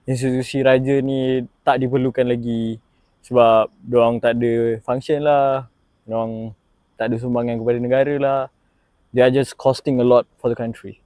institusi raja ni tak diperlukan lagi sebab diorang tak ada function lah, diorang tak ada sumbangan kepada negara lah. They are just costing a lot for the country.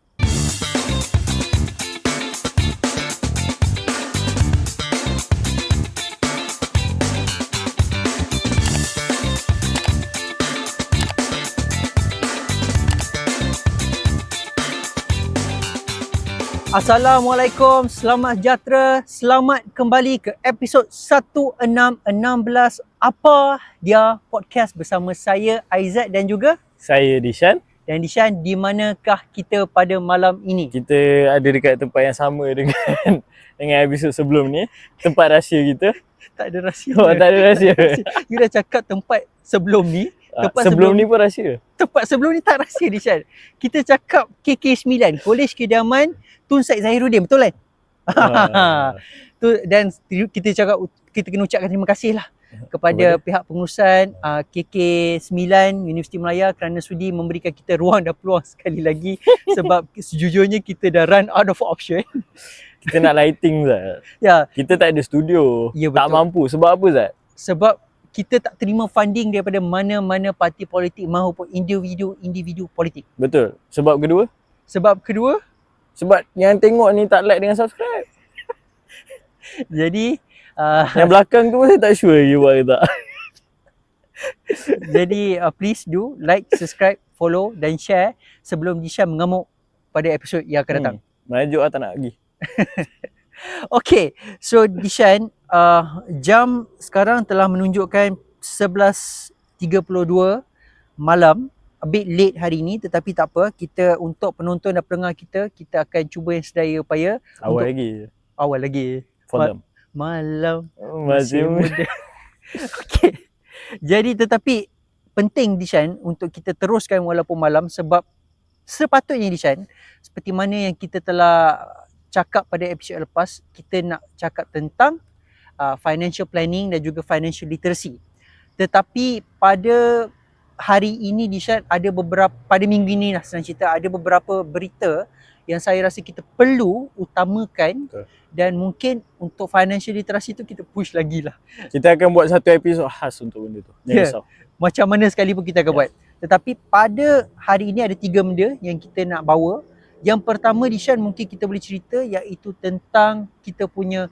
Assalamualaikum, selamat sejahtera, selamat kembali ke episod 1616 Apa Dia Podcast bersama saya Aizat dan juga Saya Dishan. dan Dishan. Di manakah kita pada malam ini? Kita ada dekat tempat yang sama dengan episod sebelum ni. Tempat rahsia kita. Tak ada rahsia. Oh, tak ada rahsia. You dah cakap tempat sebelum ni. Sebelum ni pun rahsia. Tempat sebelum ni tak rahsia, Dishan. Kita cakap KK9, Kolej Kediaman Tun Said Zahiruddin, betul kan? Dan kita cakap, kita kena ucapkan terima kasih lah kepada pihak pengurusan KK9 Universiti Malaya kerana sudi memberikan kita ruang dan peluang sekali lagi sebab sejujurnya kita dah run out of option. Kita nak lighting Zat. Ya. Kita tak ada studio. Ya, tak betul. mampu. Sebab apa Zat? Sebab kita tak terima funding daripada mana-mana parti politik maupun individu politik. Betul. Sebab kedua? Sebab yang tengok ni tak like dengan subscribe. Jadi yang belakang tu saya tak sure you buat ke tak. Jadi please do like, subscribe, follow dan share sebelum Dishan mengamuk pada episod yang akan datang. Merajuk lah tak nak pergi. Okay, so Dishan, jam sekarang telah menunjukkan 11.32 malam. A bit late hari ni, tetapi tak apa. Kita untuk penonton dan pendengar kita akan cuba yang sedaya upaya. Awal lagi. For them. Malam Masih muda. Okay. Jadi tetapi penting Dishan untuk kita teruskan walaupun malam sebab sepatutnya Dishan, seperti mana yang kita telah cakap pada episod lepas, kita nak cakap tentang financial planning dan juga financial literacy. Tetapi pada hari ini Dishan, pada minggu ini lah senang cerita, ada beberapa berita yang saya rasa kita perlu utamakan. Betul. Dan mungkin untuk financial literacy tu kita push lagi lah. Kita akan buat satu episod khas untuk benda tu. Jangan risau. Macam mana sekali pun kita akan buat. Tetapi pada hari ini ada 3 benda yang kita nak bawa. Yang pertama Dishan, mungkin kita boleh cerita iaitu tentang kita punya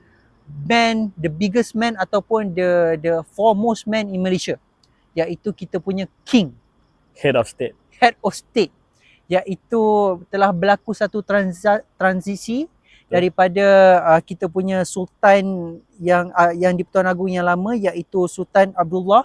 man, the biggest man ataupun the foremost man in Malaysia. Iaitu kita punya king. Head of state. Iaitu telah berlaku satu transisi daripada kita punya sultan yang di-Pertuan Agong yang lama, iaitu Sultan Abdullah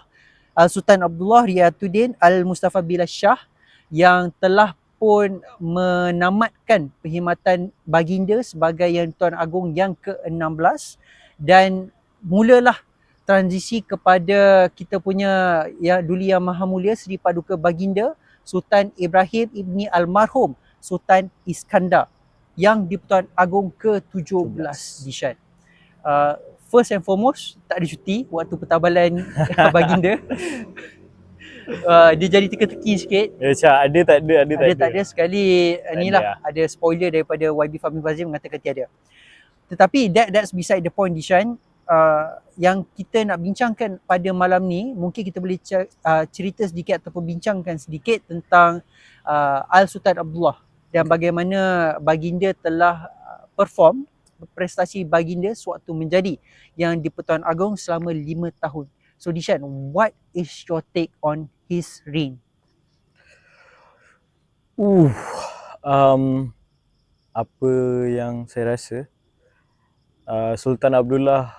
Riyatuddin Al-Mustafa Billah Shah, yang telah pun menamatkan perkhidmatan baginda sebagai yang Tuan Agong yang ke-16, dan mulalah transisi kepada kita punya Duli Yang Maha Mulia Seri Paduka Baginda Sultan Ibrahim Ibni Almarhum Sultan Iskandar yang di-Pertuan Agong ke-17 Dishan. First and foremost, tak ada cuti waktu pertabalan baginda. Dia jadi teka-teki sikit. Ada tak ada. Sekali inilah ada spoiler daripada YB Fahmi Fazil mengatakan tiada. Tetapi that's beside the point Dishan. Yang kita nak bincangkan pada malam ni, mungkin kita boleh cerita sedikit ataupun bincangkan sedikit tentang Al-Sultan Abdullah dan bagaimana baginda telah perform prestasi baginda sewaktu menjadi yang di-Pertuan Agong selama 5 tahun. So Dishan, what is your take on his reign? Apa yang saya rasa, Sultan Abdullah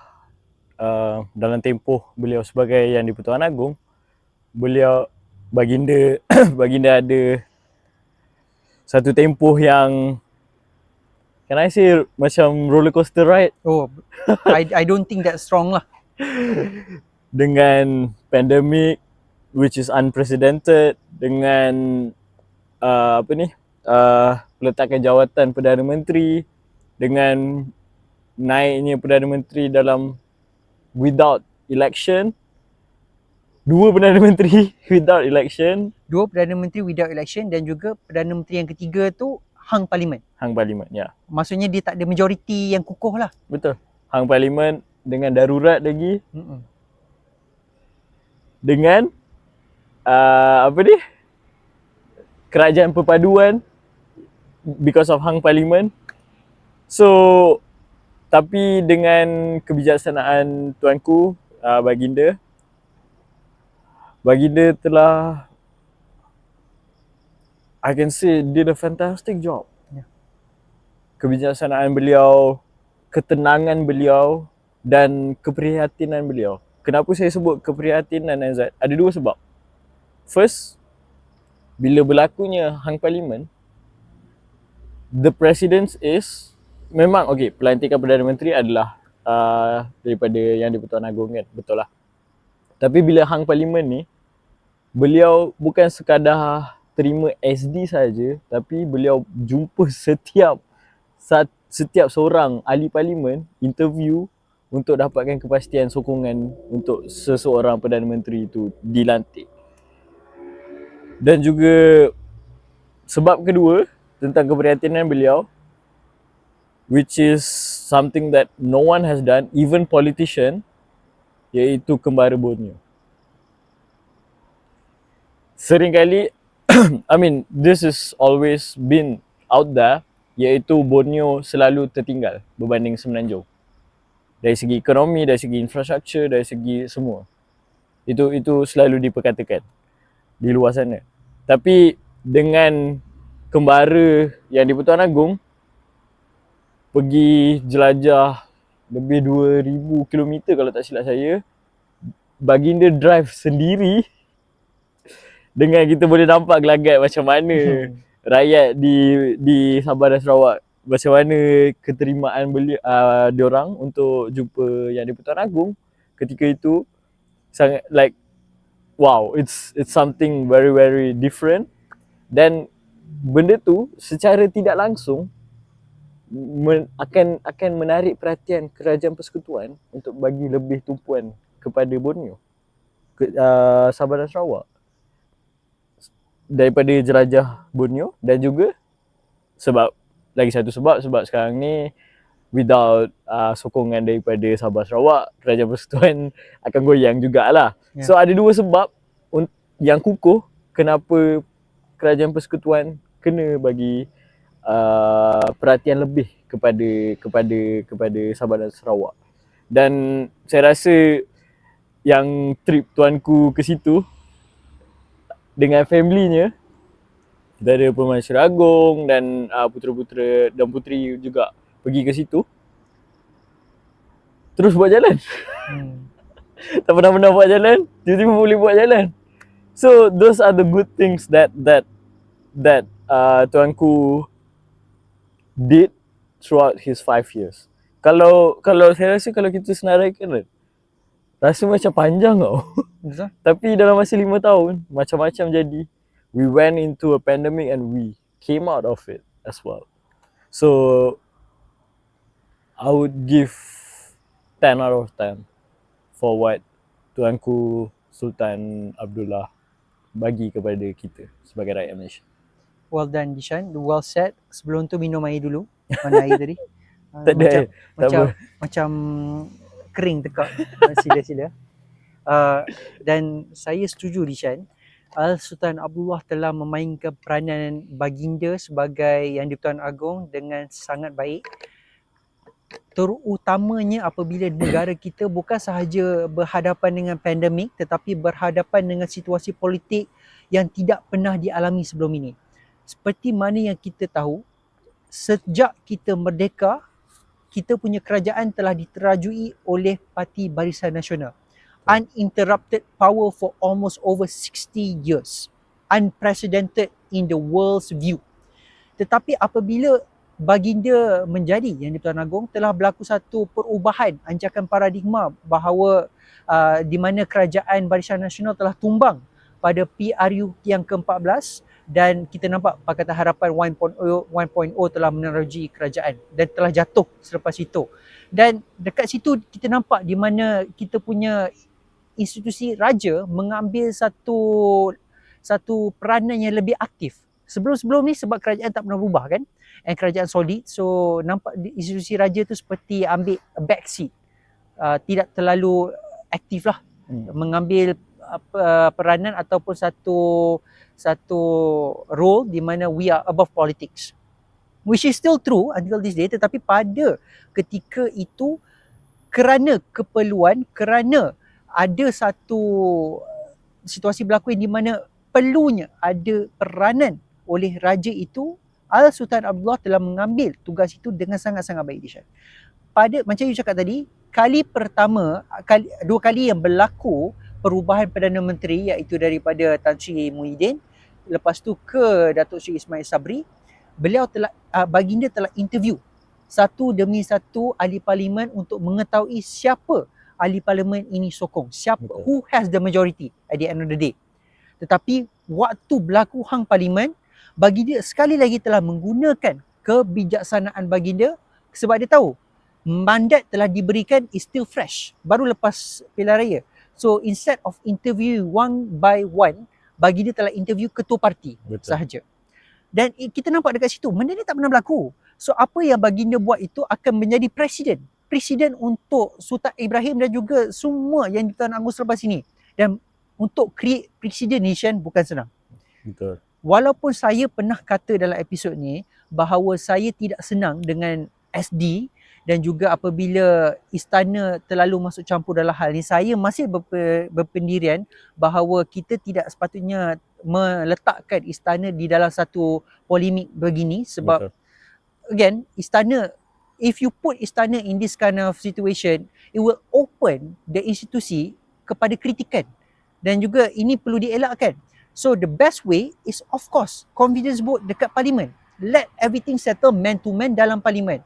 dalam tempoh beliau sebagai yang di-Pertuan Agong, baginda ada satu tempoh yang, can I say, macam roller coaster ride. I don't think that's strong lah. Dengan pandemic which is unprecedented, dengan peletakan jawatan Perdana Menteri, dengan naiknya Perdana Menteri without election, dua Perdana Menteri without election, dan juga Perdana Menteri yang ketiga tu hang parlimen, ya. Maksudnya dia tak ada majoriti yang kukuh lah. Betul. hang parlimen dengan darurat lagi, Mm-mm. dengan apa ni, kerajaan perpaduan because of hang parlimen. So tapi dengan kebijaksanaan tuanku Baginda telah, I can say, did a fantastic job. Yeah. Kebijaksanaan beliau, ketenangan beliau dan keprihatinan beliau. Kenapa saya sebut keprihatinan, Azad? Ada dua sebab. First, bila berlakunya hang parlimen, the president is, memang okay, pelantikan Perdana Menteri adalah daripada Yang di-Pertuan Agong kan, betul lah. Tapi bila hang parlimen ni, beliau bukan sekadar terima SD saja, tapi beliau jumpa setiap seorang ahli parlimen, interview untuk dapatkan kepastian sokongan untuk seseorang Perdana Menteri itu dilantik. Dan juga sebab kedua tentang keprihatinan beliau, which is something that no one has done, even politician, iaitu kembara Borneo. Seringkali I mean, this is always been out there, iaitu Borneo selalu tertinggal berbanding Semenanjung. Dari segi ekonomi, dari segi infrastruktur, dari segi semua. Itu selalu diperkatakan di luar sana. Tapi dengan kembara Yang di-Pertuan Agong pergi jelajah lebih 2000 km kalau tak silap saya, baginda drive sendiri dengan kita boleh nampak gelagat macam mana rakyat di Sabah dan Sarawak, macam mana keterimaan diorang untuk jumpa Yang di-Pertuan Agong ketika itu. Sangat like, wow, it's something very very different. Dan benda tu secara tidak langsung akan menarik perhatian Kerajaan Persekutuan untuk bagi lebih tumpuan kepada Borneo, Sabah dan Sarawak, daripada jelajah Borneo. Dan juga lagi satu sebab sekarang ni without sokongan daripada Sabah Sarawak, Kerajaan Persekutuan akan goyang jugalah. Yeah. So ada dua sebab yang kukuh kenapa Kerajaan Persekutuan kena bagi perhatian lebih kepada Sabah dan Sarawak. Dan saya rasa yang trip tuanku ke situ dengan family-nya, kita ada Permaisuri Agong dan putera-putera dan puteri juga pergi ke situ, terus buat jalan. Tak pernah buat jalan, tiba-tiba boleh buat jalan. So those are the good things that tuanku did throughout his 5 years. Kalau saya rasa kalau kita senaraikan, rasa macam panjang tau. Betul? Tapi dalam masa 5 tahun, macam-macam jadi. We went into a pandemic and we came out of it as well. So I would give 10 out of 10 for what Tuanku Sultan Abdullah bagi kepada kita sebagai rakyat Malaysia. Well done, Dishan. Well said. Sebelum tu minum air dulu. Mana air tadi? Tak ada air. Tak apa. Macam kering tekak. Sila-sila. Dan saya setuju, Dishan. Sultan Abdullah telah memainkan peranan baginda sebagai Yang di-Pertuan Agong dengan sangat baik. Terutamanya apabila negara kita bukan sahaja berhadapan dengan pandemik, tetapi berhadapan dengan situasi politik yang tidak pernah dialami sebelum ini. Seperti mana yang kita tahu, sejak kita merdeka, kita punya kerajaan telah diterajui oleh Parti Barisan Nasional. Uninterrupted power for almost over 60 years. Unprecedented in the world's view. Tetapi apabila baginda menjadi Yang di-Pertuan Agong, telah berlaku satu perubahan ancakan paradigma bahawa di mana kerajaan Barisan Nasional telah tumbang pada PRU yang ke-14 dan kita nampak Pakatan Harapan 1.0 telah menerajui kerajaan dan telah jatuh selepas itu. Dan dekat situ kita nampak di mana kita punya institusi raja mengambil satu peranan yang lebih aktif Sebelum-sebelum ni sebab kerajaan tak pernah berubah kan, and kerajaan solid, so nampak institusi raja tu seperti ambil a back seat, tidak terlalu aktif lah mengambil peranan ataupun satu role di mana we are above politics, which is still true until this day. Tetapi pada ketika itu, kerana keperluan, kerana ada satu situasi berlaku di mana perlunya ada peranan oleh raja itu, Al-Sultan Abdullah telah mengambil tugas itu dengan sangat-sangat baik, Dishan. Pada macam you cakap tadi, dua kali yang berlaku perubahan Perdana Menteri, iaitu daripada Tan Sri Muhyiddin lepas tu ke Datuk Sri Ismail Sabri, baginda telah interview satu demi satu ahli parlimen untuk mengetahui siapa ahli parlimen ini sokong, who has the majority at the end of the day. Tetapi waktu berlaku hang parlimen, baginda sekali lagi telah menggunakan kebijaksanaan baginda, sebab dia tahu mandat telah diberikan is still fresh, baru lepas pilihan raya. So instead of interview one by one, baginda telah interview ketua parti sahaja. Dan kita nampak dekat situ, benda ni tak pernah berlaku. So apa yang baginda buat itu akan menjadi presiden untuk Sultan Ibrahim dan juga semua yang di Tuan Agong selepas ini. Dan untuk create presiden nation bukan senang. Betul. Walaupun saya pernah kata dalam episod ni bahawa saya tidak senang dengan SD dan juga apabila istana terlalu masuk campur dalam hal ni, saya masih berpendirian bahawa kita tidak sepatutnya meletakkan istana di dalam satu polemik begini, sebab again, istana, if you put istana in this kind of situation, it will open the institusi kepada kritikan, dan juga ini perlu dielakkan. So the best way is of course confidence vote dekat parlimen. Let everything settle man to man dalam parlimen.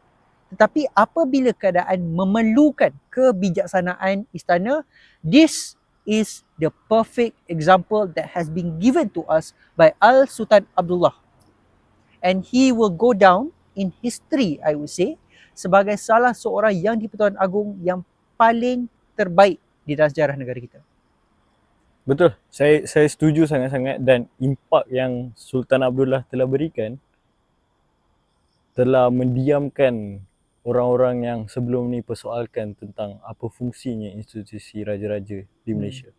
Tetapi apabila keadaan memerlukan kebijaksanaan istana, this is the perfect example that has been given to us by Al-Sultan Abdullah. And he will go down in history, I would say, sebagai salah seorang yang di-Pertuan Agong yang paling terbaik di dalam sejarah negara kita. Betul. Saya setuju sangat-sangat, dan impak yang Sultan Abdullah telah berikan telah mendiamkan orang-orang yang sebelum ni persoalkan tentang apa fungsinya institusi raja-raja di Malaysia.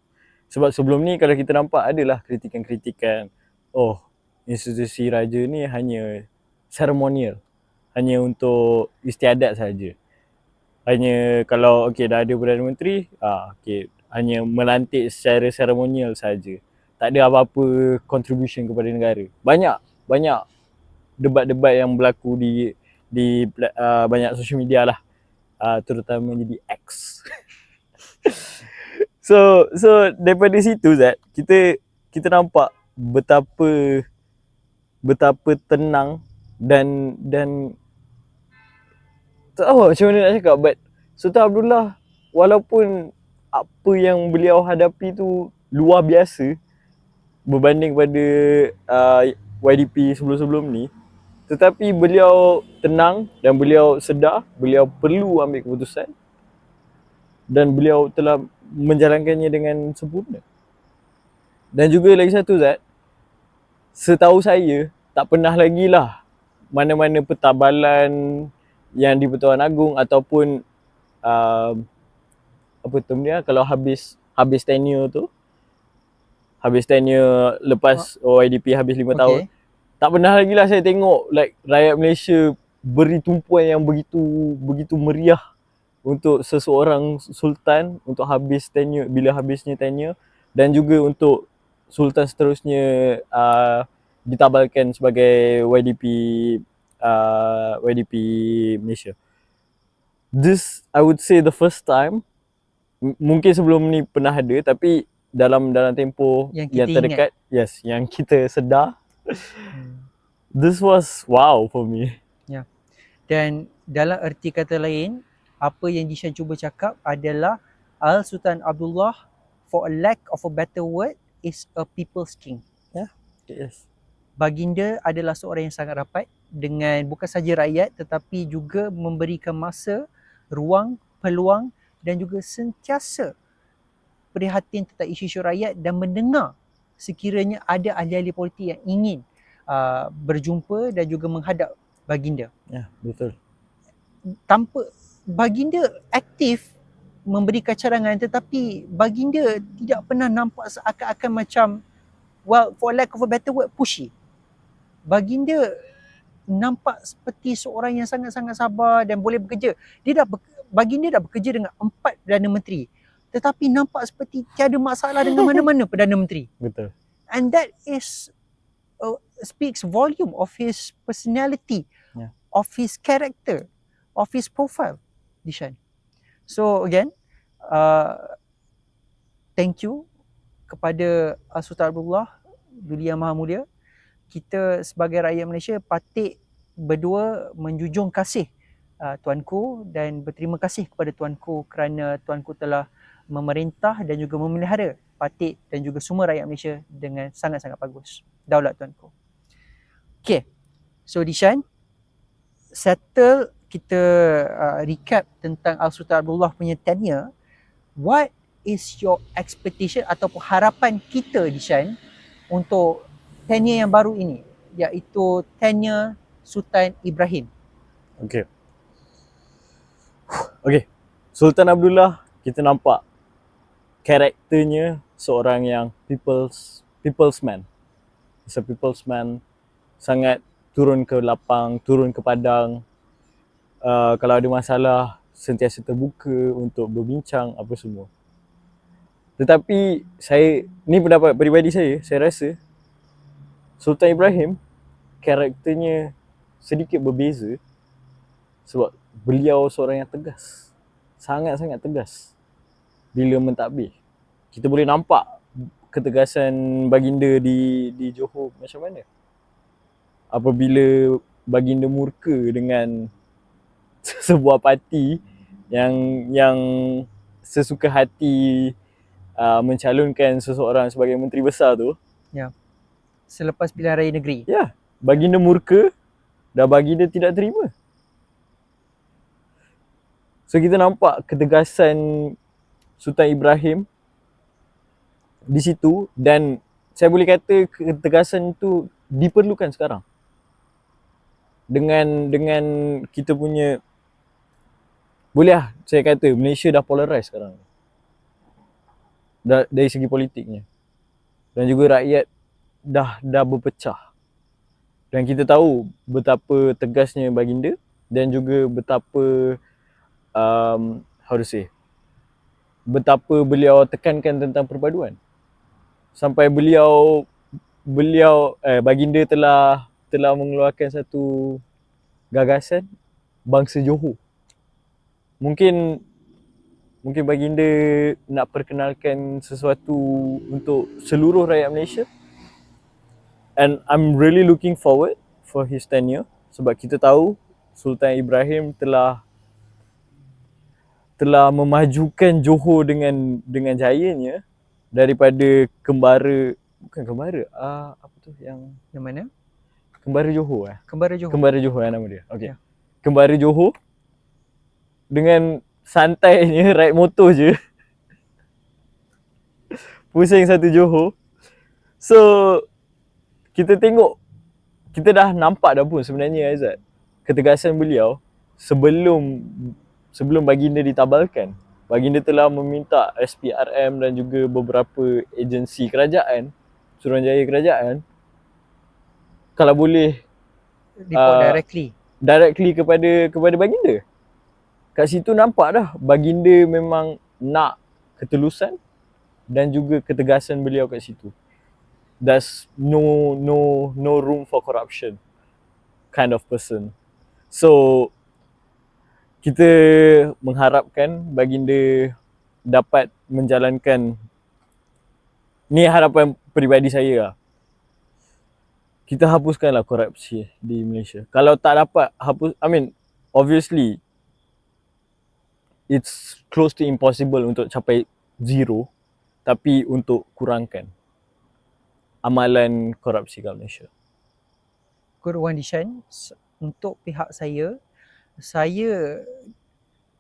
Sebab sebelum ni kalau kita nampak adalah kritikan-kritikan, oh, institusi raja ni hanya seremonial, hanya untuk istiadat saja. Hanya kalau dah ada Perdana Menteri, hanya melantik secara seremonial saja. Tak ada apa-apa contribution kepada negara. Banyak debat-debat yang berlaku di banyak social media lah, terutama di X. so daripada situ Zat, kita nampak betapa tenang dan tak tahu macam mana nak cakap, but Sultan Abdullah, walaupun apa yang beliau hadapi tu luar biasa berbanding pada YDP sebelum-sebelum ni, tetapi beliau tenang dan beliau sedar beliau perlu ambil keputusan, dan beliau telah menjalankannya dengan sempurna. Dan juga lagi satu Zat, setahu saya tak pernah lagi lah mana-mana pertabalan yang di Pertuan Agong ataupun apa term dia, kalau habis tenure tu, habis tenure lepas OIDP habis 5 tahun, tak pernah lagi lah saya tengok like rakyat Malaysia beri tumpuan yang begitu meriah untuk seseorang sultan untuk habis tenure, bila habisnya tenure, dan juga untuk sultan seterusnya ditabalkan sebagai YDP Malaysia. This I would say the first time. Mungkin sebelum ni pernah ada, tapi dalam tempoh yang terdekat, yes, yang kita sedar, this was wow for me. Ya. Dan dalam erti kata lain, apa yang Dishan cuba cakap adalah Al-Sultan Abdullah, for a lack of a better word, is a people's king. Ya. Yes. Baginda adalah seorang yang sangat rapat dengan bukan saja rakyat, tetapi juga memberikan masa, ruang, peluang dan juga sentiasa prihatin tentang isu-isu rakyat dan mendengar sekiranya ada ahli-ahli politik yang ingin berjumpa dan juga menghadap baginda. Ya, betul. Tanpa baginda aktif memberikan cadangan, tetapi baginda tidak pernah nampak seakan-akan macam, well, for lack of a better word, pushy. Baginda nampak seperti seorang yang sangat-sangat sabar dan boleh bekerja. Baginda dah bekerja dengan 4 Perdana Menteri, tetapi nampak seperti tiada masalah dengan mana-mana Perdana Menteri. Betul. And that is speaks volume of his personality, Yeah. of his character, of his profile, Dishan. So again, thank you kepada Sultan Abdullah Duli Yang Maha Mulia. Kita sebagai rakyat Malaysia patut berdua menjunjung kasih Tuanku dan berterima kasih kepada Tuanku kerana Tuanku telah memerintah dan juga memelihara Patik dan juga semua rakyat Malaysia dengan sangat-sangat bagus. Daulat Tuanku. Okay, so Dishan, settle kita recap tentang Sultan Abdullah punya tenure. What is your expectation ataupun harapan kita, Dishan, untuk tenure yang baru ini, iaitu tenure Sultan Ibrahim? Okay. Sultan Abdullah, kita nampak karakternya seorang yang people's man. He's a people's man. Sangat turun ke lapang, turun ke padang. Kalau ada masalah, sentiasa terbuka untuk berbincang apa semua. Tetapi ni pendapat peribadi saya rasa Sultan Ibrahim karakternya sedikit berbeza sebab beliau seorang yang tegas. Sangat-sangat tegas bila mentadbir. Kita boleh nampak ketegasan baginda di Johor macam mana. Apabila baginda murka dengan sebuah parti yang sesuka hati mencalonkan seseorang sebagai menteri besar tu. Ya. Selepas pilihan raya negeri. Ya, baginda murka dan baginda tidak terima. So kita nampak ketegasan Sultan Ibrahim di situ dan saya boleh kata ketegasan itu diperlukan sekarang. Dengan kita punya, boleh saya kata Malaysia dah polarise sekarang. Dari segi politiknya. Dan juga rakyat dah berpecah. Dan kita tahu betapa tegasnya baginda dan juga betapa betapa beliau tekankan tentang perpaduan. Sampai baginda telah mengeluarkan satu gagasan bangsa Johor. Mungkin baginda nak perkenalkan sesuatu untuk seluruh rakyat Malaysia. And I'm really looking forward for his tenure sebab kita tahu Sultan Ibrahim telah memajukan Johor dengan jayanya daripada kembara Yang mana? Kembara Johor Kembara Johor. Kembara Johor nama dia. Okey. Ya. Kembara Johor dengan santainya ride motor je. Pusing satu Johor. So kita tengok, kita dah nampak dah pun sebenarnya Aizat, ketegasan beliau sebelum baginda ditabalkan. Baginda telah meminta SPRM dan juga beberapa agensi kerajaan, Suruhanjaya kerajaan, kalau boleh Report directly kepada baginda. Kat situ nampak dah baginda memang nak ketulusan dan juga ketegasan beliau kat situ. There's no room for corruption kind of person. So kita mengharapkan baginda dapat menjalankan, ni harapan peribadi saya lah, kita hapuskanlah korupsi di Malaysia. Kalau tak dapat hapus, obviously it's close to impossible untuk capai zero, tapi untuk kurangkan amalan korupsi kat Malaysia. Good one, Dishan. Untuk pihak saya,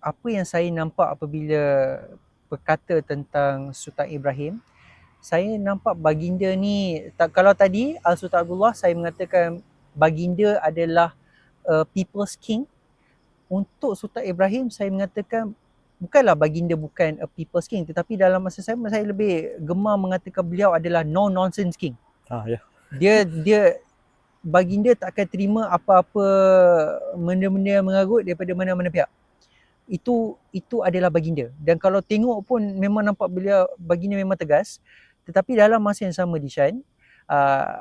apa yang saya nampak apabila berkata tentang Sultan Ibrahim, saya nampak baginda ni, kalau tadi Sultan Abdullah saya mengatakan baginda adalah people's king, untuk Sultan Ibrahim saya mengatakan bukanlah baginda bukan a people's king, tetapi dalam masa saya lebih gemar mengatakan beliau adalah no nonsense king. Ya. Dia baginda tak akan terima apa-apa benda-benda yang mengarut daripada mana-mana pihak. Itu adalah baginda. Dan kalau tengok pun memang nampak baginda memang tegas, tetapi dalam masa yang sama Dishan,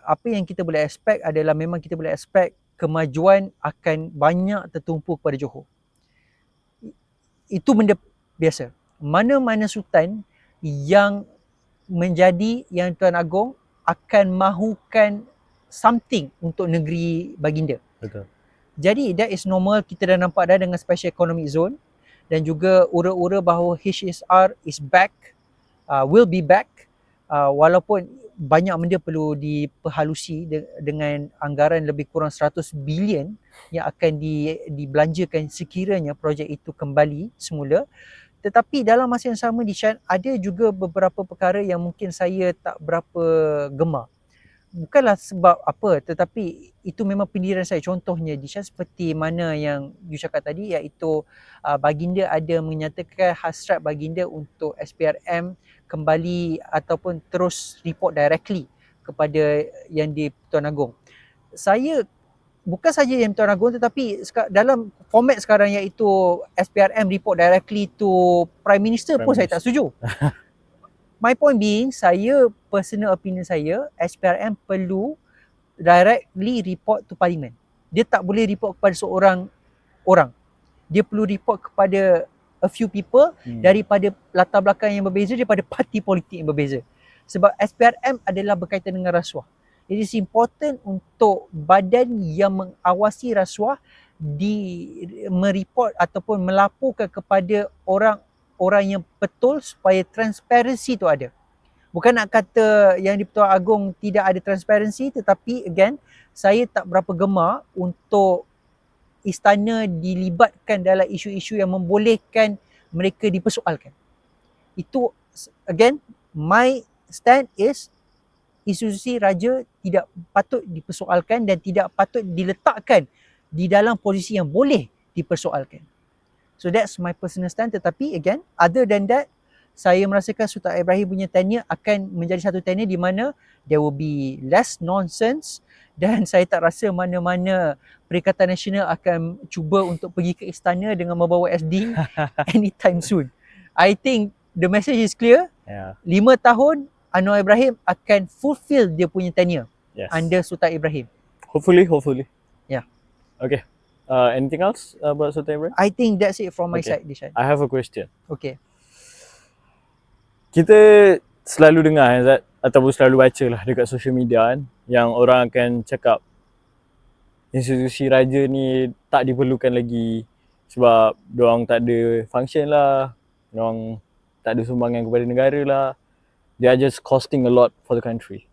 apa yang kita boleh expect adalah memang kita boleh expect kemajuan akan banyak tertumpu kepada Johor. Itu benda biasa. Mana-mana sultan yang menjadi yang Tuan Agong akan mahukan something untuk negeri baginda. Betul. Jadi that is normal, kita dah nampak dah dengan special economic zone, dan juga ura-ura bahawa HSR is back, will be back, walaupun banyak benda perlu diperhalusi dengan anggaran lebih kurang 100 bilion yang akan dibelanjakan sekiranya projek itu kembali semula. Tetapi dalam masa yang sama Dishan, ada juga beberapa perkara yang mungkin saya tak berapa gemar. Bukanlah sebab apa, tetapi itu memang pendirian saya. Contohnya Dishan, seperti mana yang you cakap tadi, iaitu baginda ada menyatakan hasrat baginda untuk SPRM kembali ataupun terus report directly kepada yang di Tuan Agong. Saya bukan saja yang Tuan Agong, tetapi dalam format sekarang iaitu SPRM report directly to Prime Minister pun saya tak setuju. My point being, personal opinion saya, SPRM perlu directly report to Parliament. Dia tak boleh report kepada seorang orang. Dia perlu report kepada a few people daripada latar belakang yang berbeza, daripada parti politik yang berbeza. Sebab SPRM adalah berkaitan dengan rasuah. It is important untuk badan yang mengawasi rasuah mereport ataupun melaporkan kepada orang yang betul supaya transparansi tu ada. Bukan nak kata yang di Pertuan Agong tidak ada transparansi, tetapi again, saya tak berapa gemar untuk istana dilibatkan dalam isu-isu yang membolehkan mereka dipersoalkan. Itu again, my stand is institusi raja tidak patut dipersoalkan dan tidak patut diletakkan di dalam posisi yang boleh dipersoalkan. So that's my personal stand. Tetapi again, other than that, saya merasakan Sultan Ibrahim punya tenure akan menjadi satu tenure di mana there will be less nonsense, dan saya tak rasa mana-mana Perikatan Nasional akan cuba untuk pergi ke istana dengan membawa SD anytime soon. I think the message is clear. 5 tahun Anwar Ibrahim akan fulfill dia punya tenure under Sultan Ibrahim. Hopefully. Yeah. Okay. Anything else about Sultan Ibrahim? I think that's it from my side, Dishan. I have a question. Okay. Kita selalu dengar Zat, ataupun selalu baca lah dekat social media kan, yang orang akan cakap institusi raja ni tak diperlukan lagi sebab diorang tak ada function lah, diorang tak ada sumbangan kepada negara lah, they are just costing a lot for the country.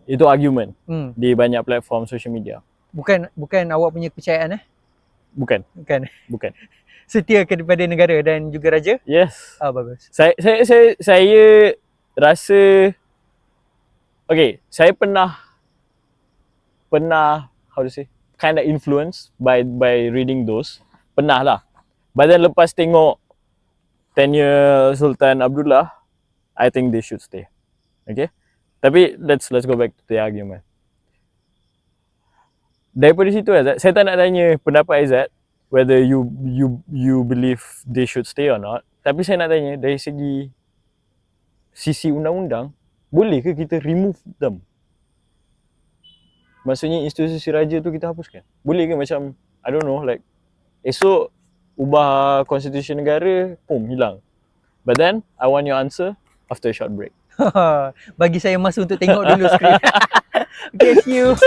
Itu argument di banyak platform social media. Bukan awak punya kepercayaan Bukan. Setia kepada negara dan juga raja? Yes. Bagus. Saya rasa saya pernah how to say, kind of influenced by reading those. Pernah lah. But then lepas tengok tenure Sultan Abdullah, I think they should stay. Okay? Tapi let's go back to the argument. Daripada situ Azad, saya tak nak tanya pendapat Azad whether you believe they should stay or not. Tapi saya nak tanya dari sisi undang-undang, boleh ke kita remove them? Maksudnya institusi raja tu kita hapuskan. Boleh ke macam, I don't know, like esok ubah konstitusi negara, hilang. But then I want your answer after a short break. Bagi saya masa untuk tengok dulu skrip. Okay, see you.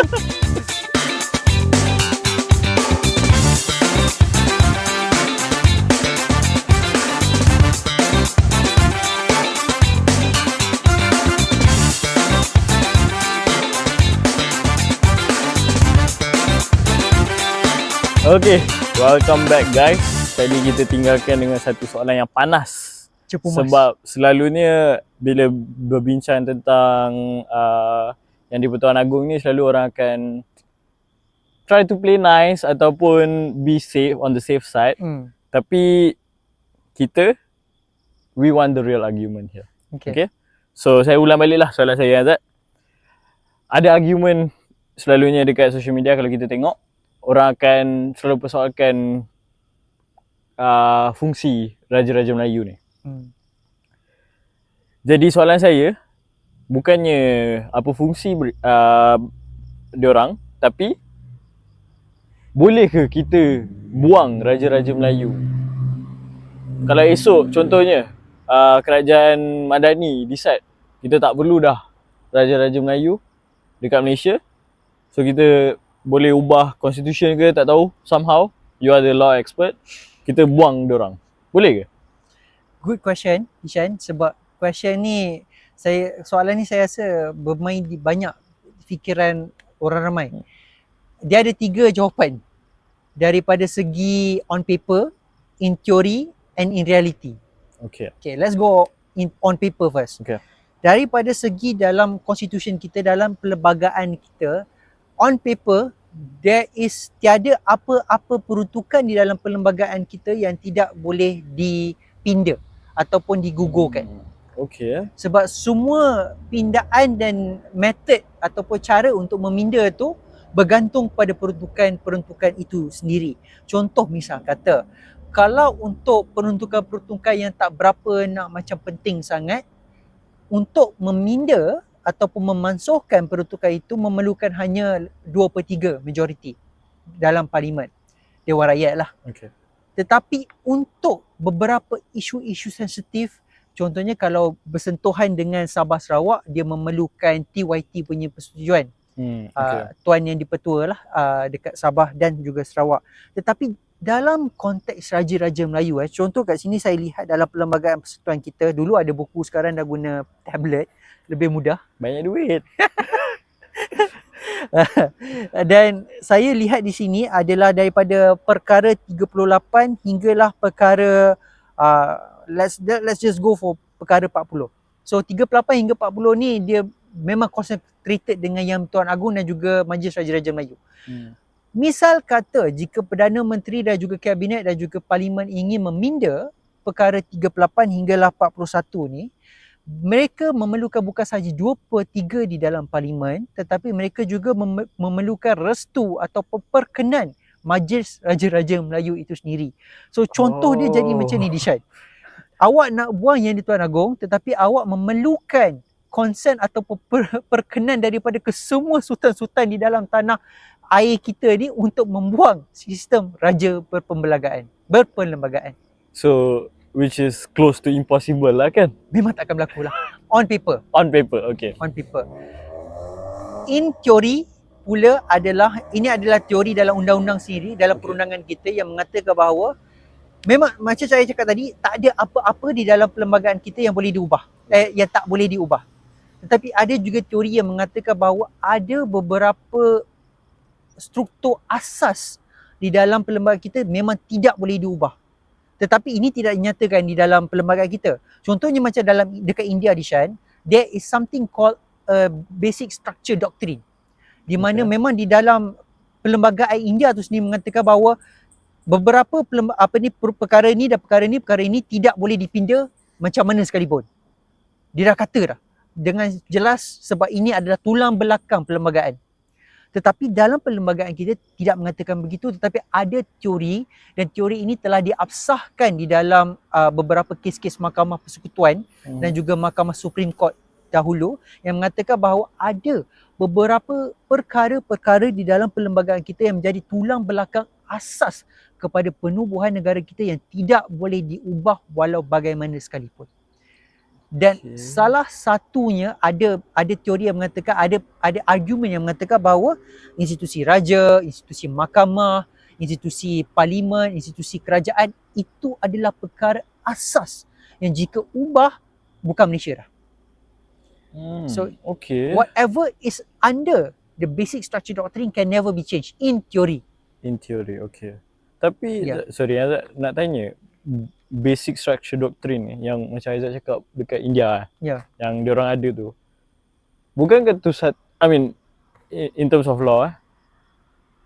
Okay, welcome back guys. Tadi kita tinggalkan dengan satu soalan yang panas. Cepumas. Sebab selalunya bila berbincang tentang yang di Pertuan Agong ni, selalu orang akan try to play nice ataupun be safe, on the safe side. Tapi kita, we want the real argument here. Okay? So saya ulang balik lah soalan saya, Azad. Ada argument selalunya dekat social media kalau kita tengok, orang akan selalu persoalkan fungsi Raja-Raja Melayu ni. Jadi soalan saya, bukannya apa fungsi diorang, tapi boleh ke kita buang Raja-Raja Melayu? Kalau esok contohnya kerajaan Madani decide kita tak perlu dah Raja-Raja Melayu dekat Malaysia, so kita boleh ubah constitution ke, tak tahu, somehow you are the law expert, kita buang diorang, boleh ke? Good question, Ishan. Sebab question ni, soalan ni saya rasa bermain di banyak fikiran orang ramai. Dia ada 3 jawapan. Daripada segi on paper, in theory and in reality. Okay, let's go on paper first. Okay. Daripada segi dalam constitution kita, dalam perlembagaan kita, on paper, tiada apa-apa peruntukan di dalam perlembagaan kita yang tidak boleh dipinda ataupun digugurkan. Okay. Sebab semua pindaan dan method ataupun cara untuk meminda tu bergantung pada peruntukan itu sendiri. Contoh misal kata, kalau untuk peruntukan-peruntukan yang tak berapa nak macam penting sangat, untuk meminda ataupun memansuhkan peruntukan itu memerlukan hanya 2/3 majoriti dalam parlimen, Dewan Rakyat lah. Okay. Tetapi untuk beberapa isu-isu sensitif, contohnya kalau bersentuhan dengan Sabah Sarawak, dia memerlukan TYT punya persetujuan. Tuan yang dipertua lah dekat Sabah dan juga Sarawak. Tetapi dalam konteks Raja-Raja Melayu, contoh kat sini saya lihat dalam perlembagaan persekutuan kita, dulu ada buku, sekarang dah guna tablet, lebih mudah. Banyak duit. Dan saya lihat di sini adalah daripada perkara 38 hinggalah perkara let's just go for perkara 40. So 38 hingga 40 ni dia memang concentrated dengan Yang Tuan Agong dan juga Majlis Raja-Raja Melayu. Misal kata jika Perdana Menteri dan juga Kabinet dan juga Parlimen ingin meminda perkara 38 hinggalah 41 ni, mereka memerlukan bukan sahaja 2/3 di dalam Parlimen, tetapi mereka juga memerlukan restu atau perkenan Majlis Raja-Raja Melayu itu sendiri. So contoh dia jadi macam ni, Dishan. Awak nak buang Yang di-Tuan Agong, tetapi awak memerlukan consent atau perkenan daripada kesemua sultan-sultan di dalam tanah air kita ni untuk membuang sistem raja berperlembagaan. So which is close to impossible lah kan? Memang takkan berlaku lah. On paper. On paper, okay. On paper. In theory pula ini adalah teori dalam undang-undang sendiri, dalam perundangan kita yang mengatakan bahawa memang macam saya cakap tadi, tak ada apa-apa di dalam perlembagaan kita yang boleh diubah. Yang tak boleh diubah. Tetapi ada juga teori yang mengatakan bahawa ada beberapa struktur asas di dalam perlembagaan kita memang tidak boleh diubah. Tetapi ini tidak dinyatakan di dalam perlembagaan kita. Contohnya macam dekat India, Dishan, there is something called a basic structure doctrine. Di mana memang di dalam perlembagaan India tu sendiri mengatakan bahawa beberapa perkara ini tidak boleh dipinda macam mana sekalipun. Dia dah kata dah dengan jelas sebab ini adalah tulang belakang perlembagaan. Tetapi dalam perlembagaan kita tidak mengatakan begitu, tetapi ada teori dan teori ini telah diabsahkan di dalam beberapa kes-kes Mahkamah Persekutuan dan juga Mahkamah Supreme Court dahulu yang mengatakan bahawa ada beberapa perkara-perkara di dalam perlembagaan kita yang menjadi tulang belakang asas kepada penubuhan negara kita yang tidak boleh diubah walau bagaimana sekalipun. Dan salah satunya ada teori yang mengatakan, ada argumen yang mengatakan bahawa institusi raja, institusi mahkamah, institusi parlimen, institusi kerajaan itu adalah perkara asas yang jika ubah bukan Malaysia dah. So whatever is under the basic structure doctrine can never be changed in theory. In theory, okay. Tapi sorry, nak tanya, basic structure doctrine ni yang macam Aizat cakap dekat India Ya. yang diorang ada tu. Bukankah tu I mean in terms of law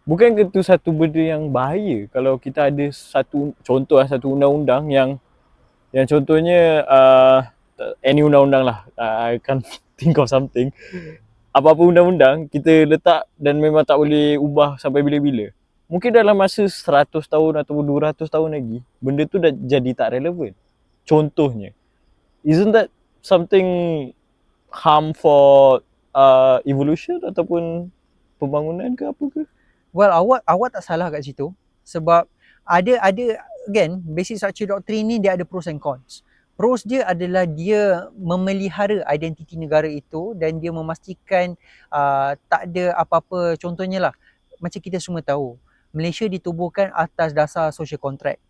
bukankah tu satu benda yang bahaya kalau kita ada satu contoh satu undang-undang yang contohnya any undang-undang lah, I can't think of something. Apa-apa undang-undang kita letak dan memang tak boleh ubah sampai bila-bila. Mungkin dalam masa 100 tahun atau 200 tahun lagi, benda tu dah jadi tak relevan. Contohnya, isn't that something harm for evolution ataupun pembangunan ke apa ke? Well, awak tak salah kat situ sebab ada again basic structure doctrine ni dia ada pros and cons. Pros dia adalah dia memelihara identiti negara itu dan dia memastikan tak ada apa-apa, contohnya lah macam kita semua tahu Malaysia ditubuhkan atas dasar social contract.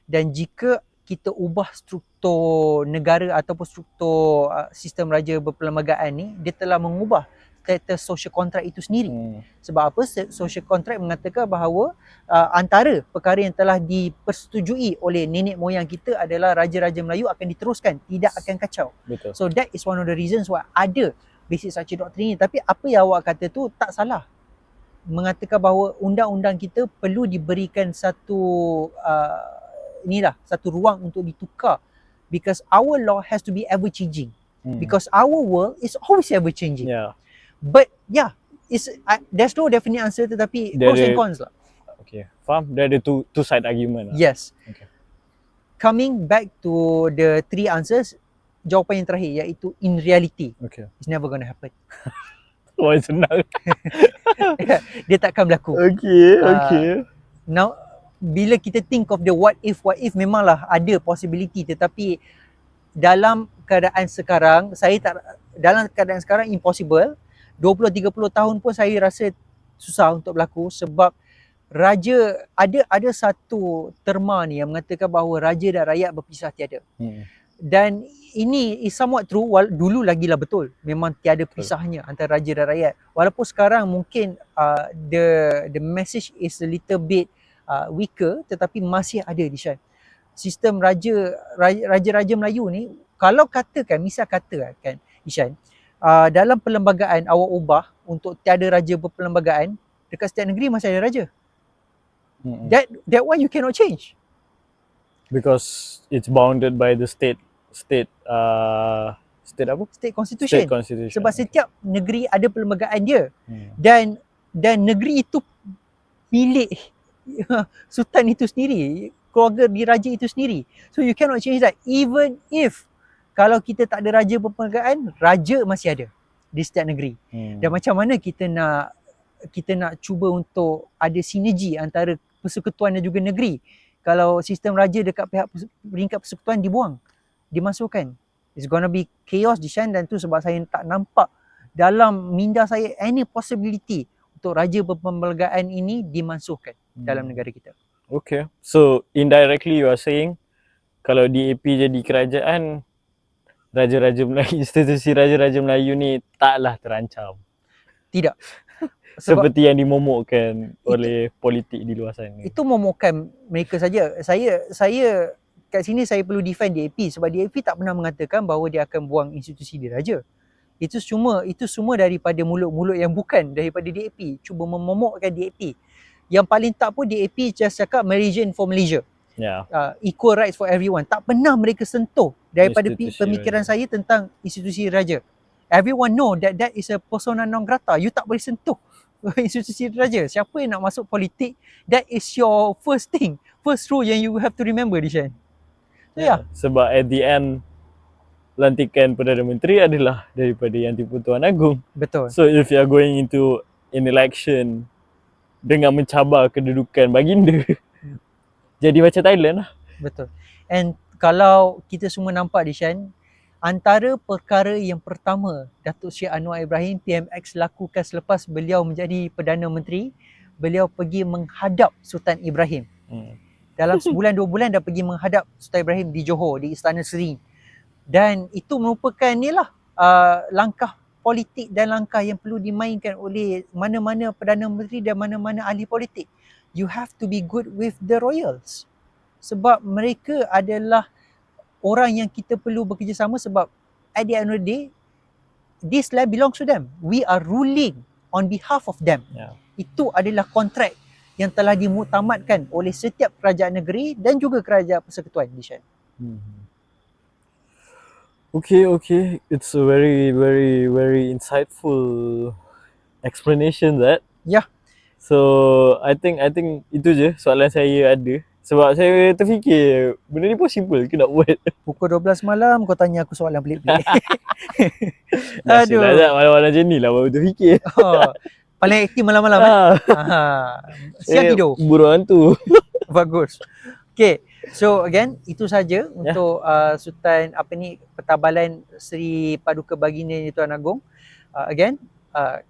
Dan jika kita ubah struktur negara ataupun struktur sistem raja berperlembagaan ni, dia telah mengubah status social contract itu sendiri. Sebab apa? Social contract mengatakan bahawa antara perkara yang telah dipersetujui oleh nenek moyang kita adalah raja-raja Melayu akan diteruskan, tidak akan kacau. Betul. So that is one of the reasons why ada basic structure doctrine ni. Tapi apa yang awak kata tu tak salah. Mengatakan bahawa undang-undang kita perlu diberikan satu satu ruang untuk ditukar, because our law has to be ever changing. Because our world is always ever changing. Yeah. But yeah, there's no definite answer, tetapi pros and cons lah. Okay, faham? Dia ada two side argument lah. Yes. Okay. Coming back to the three answers, jawapan yang terakhir iaitu in reality, Okay. it's never gonna happen. Wah, senang. Dia takkan berlaku. Okay. Now, bila kita think of the what if, memanglah ada possibility, tetapi dalam keadaan sekarang, impossible. 20-30 tahun pun saya rasa susah untuk berlaku sebab raja, ada satu terma ni yang mengatakan bahawa raja dan rakyat berpisah tiada. Dan ini is somewhat true, dulu lagilah betul. Memang tiada pisahnya antara raja dan rakyat. Walaupun sekarang mungkin the message is a little bit weaker, tetapi masih ada di Shan. Sistem raja-raja Melayu ni, kalau katakan, misal katakan Ishan, dalam perlembagaan awak ubah untuk tiada raja berperlembagaan, dekat setiap negeri masih ada raja. That one you cannot change. Because it's bounded by the state apa? State constitution. State constitution. Sebab setiap negeri ada perlembagaan dia. Dan negeri itu milik sultan itu sendiri, keluarga diraja itu sendiri. So you cannot change that. Even if kalau kita tak ada raja berperlembagaan, raja masih ada di setiap negeri. Dan macam mana kita nak cuba untuk ada sinergi antara persekutuan dan juga negeri kalau sistem raja dekat pihak peringkat persekutuan dibuang, dimasukkan? It's gonna be chaos di Shan. Dan tu sebab saya tak nampak dalam minda saya any possibility untuk raja berperlembagaan ini dimasukkan dalam negara kita. Okay. So indirectly you are saying kalau DAP jadi kerajaan, raja-raja Melayu, institusi raja-raja Melayu ni taklah terancam. Tidak. Seperti yang dimomokkan oleh politik di luar sana. Itu momokkan mereka saja. Saya kat sini saya perlu defend DAP sebab DAP tak pernah mengatakan bahawa dia akan buang institusi diraja. Itu semua daripada mulut-mulut yang bukan daripada DAP, cuba memomokkan DAP. Yang paling tak pun DAP just cakap Malaysian for Malaysia. Yeah. Equal rights for everyone. Tak pernah mereka sentuh daripada pemikiran raja. saya tentang institusi raja. Everyone know that is a persona non grata. You tak boleh sentuh institusi raja. Siapa yang nak masuk politik, that is your first thing, first rule yang you have to remember, Dishan. So yeah. Sebab at the end, lantikan Perdana Menteri adalah daripada Yang di-Pertuan Agong. Betul. So if you are going into an election dengan mencabar kedudukan baginda, jadi macam Thailand lah. Betul. And kalau kita semua nampak, Dishan, antara perkara yang pertama Datuk Syed Anwar Ibrahim PMX lakukan selepas beliau menjadi Perdana Menteri, beliau pergi menghadap Sultan Ibrahim. Dalam sebulan 2 bulan dah pergi menghadap Sultan Ibrahim di Johor, di Istana Seri. Dan itu merupakan langkah politik dan langkah yang perlu dimainkan oleh mana-mana Perdana Menteri dan mana-mana ahli politik. You have to be good with the royals. sebab mereka adalah orang yang kita perlu bekerjasama, sebab at the end of the day this land belongs to them. We are ruling on behalf of them. Yeah. Itu adalah kontrak yang telah dimuktamadkan oleh setiap kerajaan negeri dan juga kerajaan persekutuan, Dishan. Okay. It's a very insightful explanation that. Yeah. So I think itu je soalan saya ada. Sebab saya terfikir benda ni pun simple ke nak buat. Pukul 12 malam kau tanya aku soalan pelik-pelik. Aduh. Malam-malam macam ni lah baru terfikir. Oh, paling aktif malam-malam. Siang tidur. Burung hantu. Bagus. Okay. So again, itu saja untuk Sultan Pertabalan Seri Paduka Baginda Tuan Agong. Again,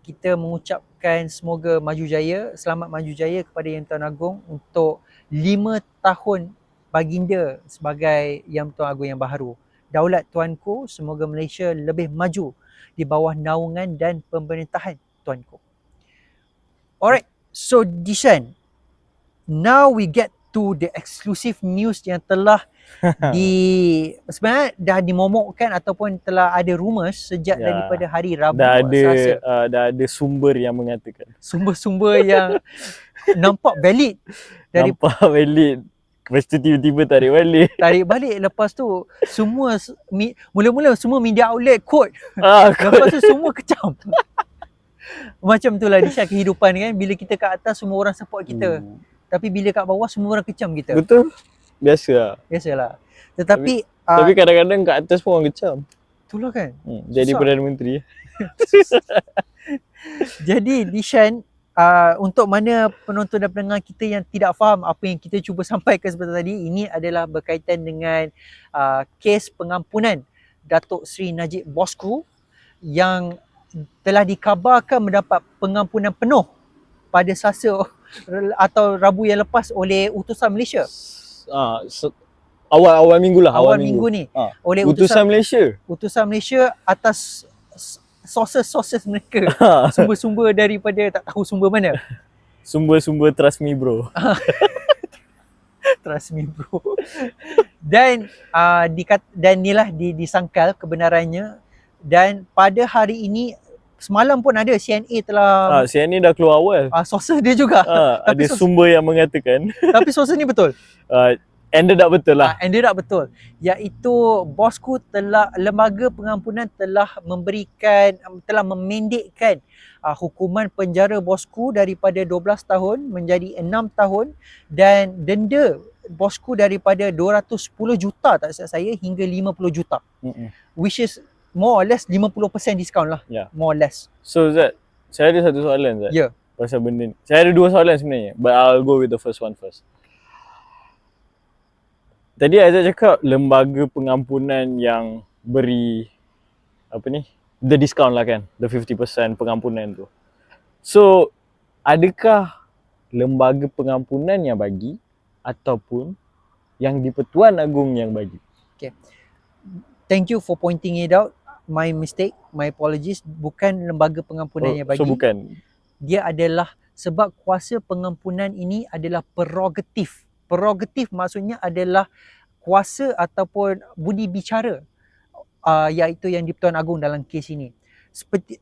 kita mengucapkan semoga maju jaya, selamat maju jaya kepada Yang Tuan Agong untuk 5 tahun baginda sebagai Yang Tuan Agong yang baharu. Daulat Tuanku, semoga Malaysia lebih maju di bawah naungan dan pemerintahan Tuanku. Alright, so Dishan, now we get to the exclusive news yang telah sebenarnya dah dimomokkan ataupun telah ada rumours sejak daripada hari Rabu. Dah ada sumber yang mengatakan. Sumber-sumber yang nampak valid. Nampak valid. Lepas tu tiba-tiba tarik balik. Lepas tu semua mula-mula semua media outlet quote. Quote. Lepas tu semua kecam. Macam itulah Disha kehidupan kan. Bila kita kat atas semua orang support kita. Tapi bila kat bawah semua orang kecam kita. Betul. Biasalah. Tetapi tapi kadang-kadang kat atas pun orang kecam. Itulah kan. Jadi Perdana Menteri. Jadi Dishan, untuk mana penonton dan pendengar kita yang tidak faham apa yang kita cuba sampaikan sebentar tadi, ini adalah berkaitan dengan kes pengampunan Datuk Seri Najib Bosku yang telah dikabarkan mendapat pengampunan penuh pada Selasa atau Rabu yang lepas oleh utusan Malaysia. Awal minggu lah. Awal minggu ni. Oleh utusan Malaysia. Utusan Malaysia atas sources mereka. Sumber-sumber daripada tak tahu sumber mana. Sumber trust me bro. Trust me bro. Dan inilah disangkal kebenarannya. Dan pada hari ini, semalam pun ada CNA telah CNA dah keluar awal. Sources dia juga. Ada sumber yang mengatakan. Tapi sources ni betul. Ended up betul lah. Ended up betul. Iaitu Bosku lembaga pengampunan telah memendekkan hukuman penjara Bosku daripada 12 tahun menjadi 6 tahun dan denda Bosku daripada 210 juta tak silap saya hingga 50 juta. Which is more or less 50% discount lah. More or less. So Zat, saya ada satu soalan Zat. Ya. Pasal benda ni. Saya ada dua soalan sebenarnya. But I'll go with the first one first. Tadi Aizat cakap lembaga pengampunan yang beri the discount lah kan, the 50% pengampunan tu. So adakah lembaga pengampunan yang bagi ataupun yang di-Pertuan Agong yang bagi? Okay. Thank you for pointing it out. My mistake, my apologies. Bukan lembaga pengampunan yang bagi. So bukan. Dia adalah sebab kuasa pengampunan ini adalah prerogatif. Prerogatif maksudnya adalah kuasa ataupun budi bicara iaitu yang di-Pertuan Agong dalam kes ini. Seperti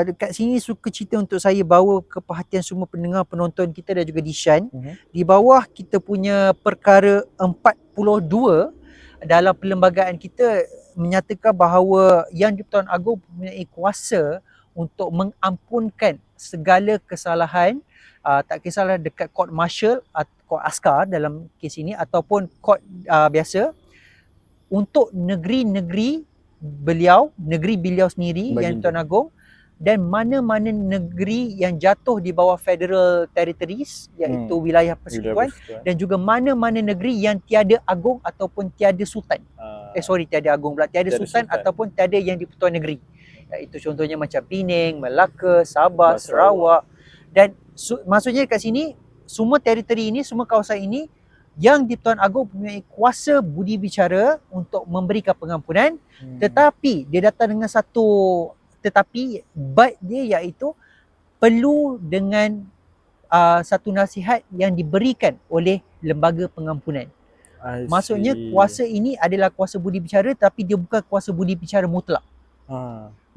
dekat sini suka cerita untuk saya bawa ke perhatian semua pendengar, penonton kita dan juga Dishan. Di bawah kita punya perkara 42 dalam perlembagaan kita menyatakan bahawa Yang di-Pertuan Agong mempunyai kuasa untuk mengampunkan segala kesalahan, tak kisahlah dekat court martial atau court askar dalam kes ini ataupun court biasa, untuk negeri-negeri beliau sendiri Yang di-Pertuan Agong, dan mana-mana negeri yang jatuh di bawah federal territories iaitu wilayah persekutuan, dan juga mana-mana negeri yang tiada agung ataupun tiada sultan. Tiada agung pula, tiada sultan ataupun tiada yang di-Pertuan negeri. Iaitu contohnya macam Pening, Melaka, Sabah, Sarawak. Dan maksudnya kat sini semua teritori ini, semua kawasan ini Yang di-Pertuan Agong mempunyai kuasa budi bicara untuk memberikan pengampunan. Tetapi dia datang dengan but dia iaitu perlu dengan satu nasihat yang diberikan oleh lembaga pengampunan. I Maksudnya see. kuasa ini adalah kuasa budi bicara tapi dia bukan kuasa budi bicara mutlak.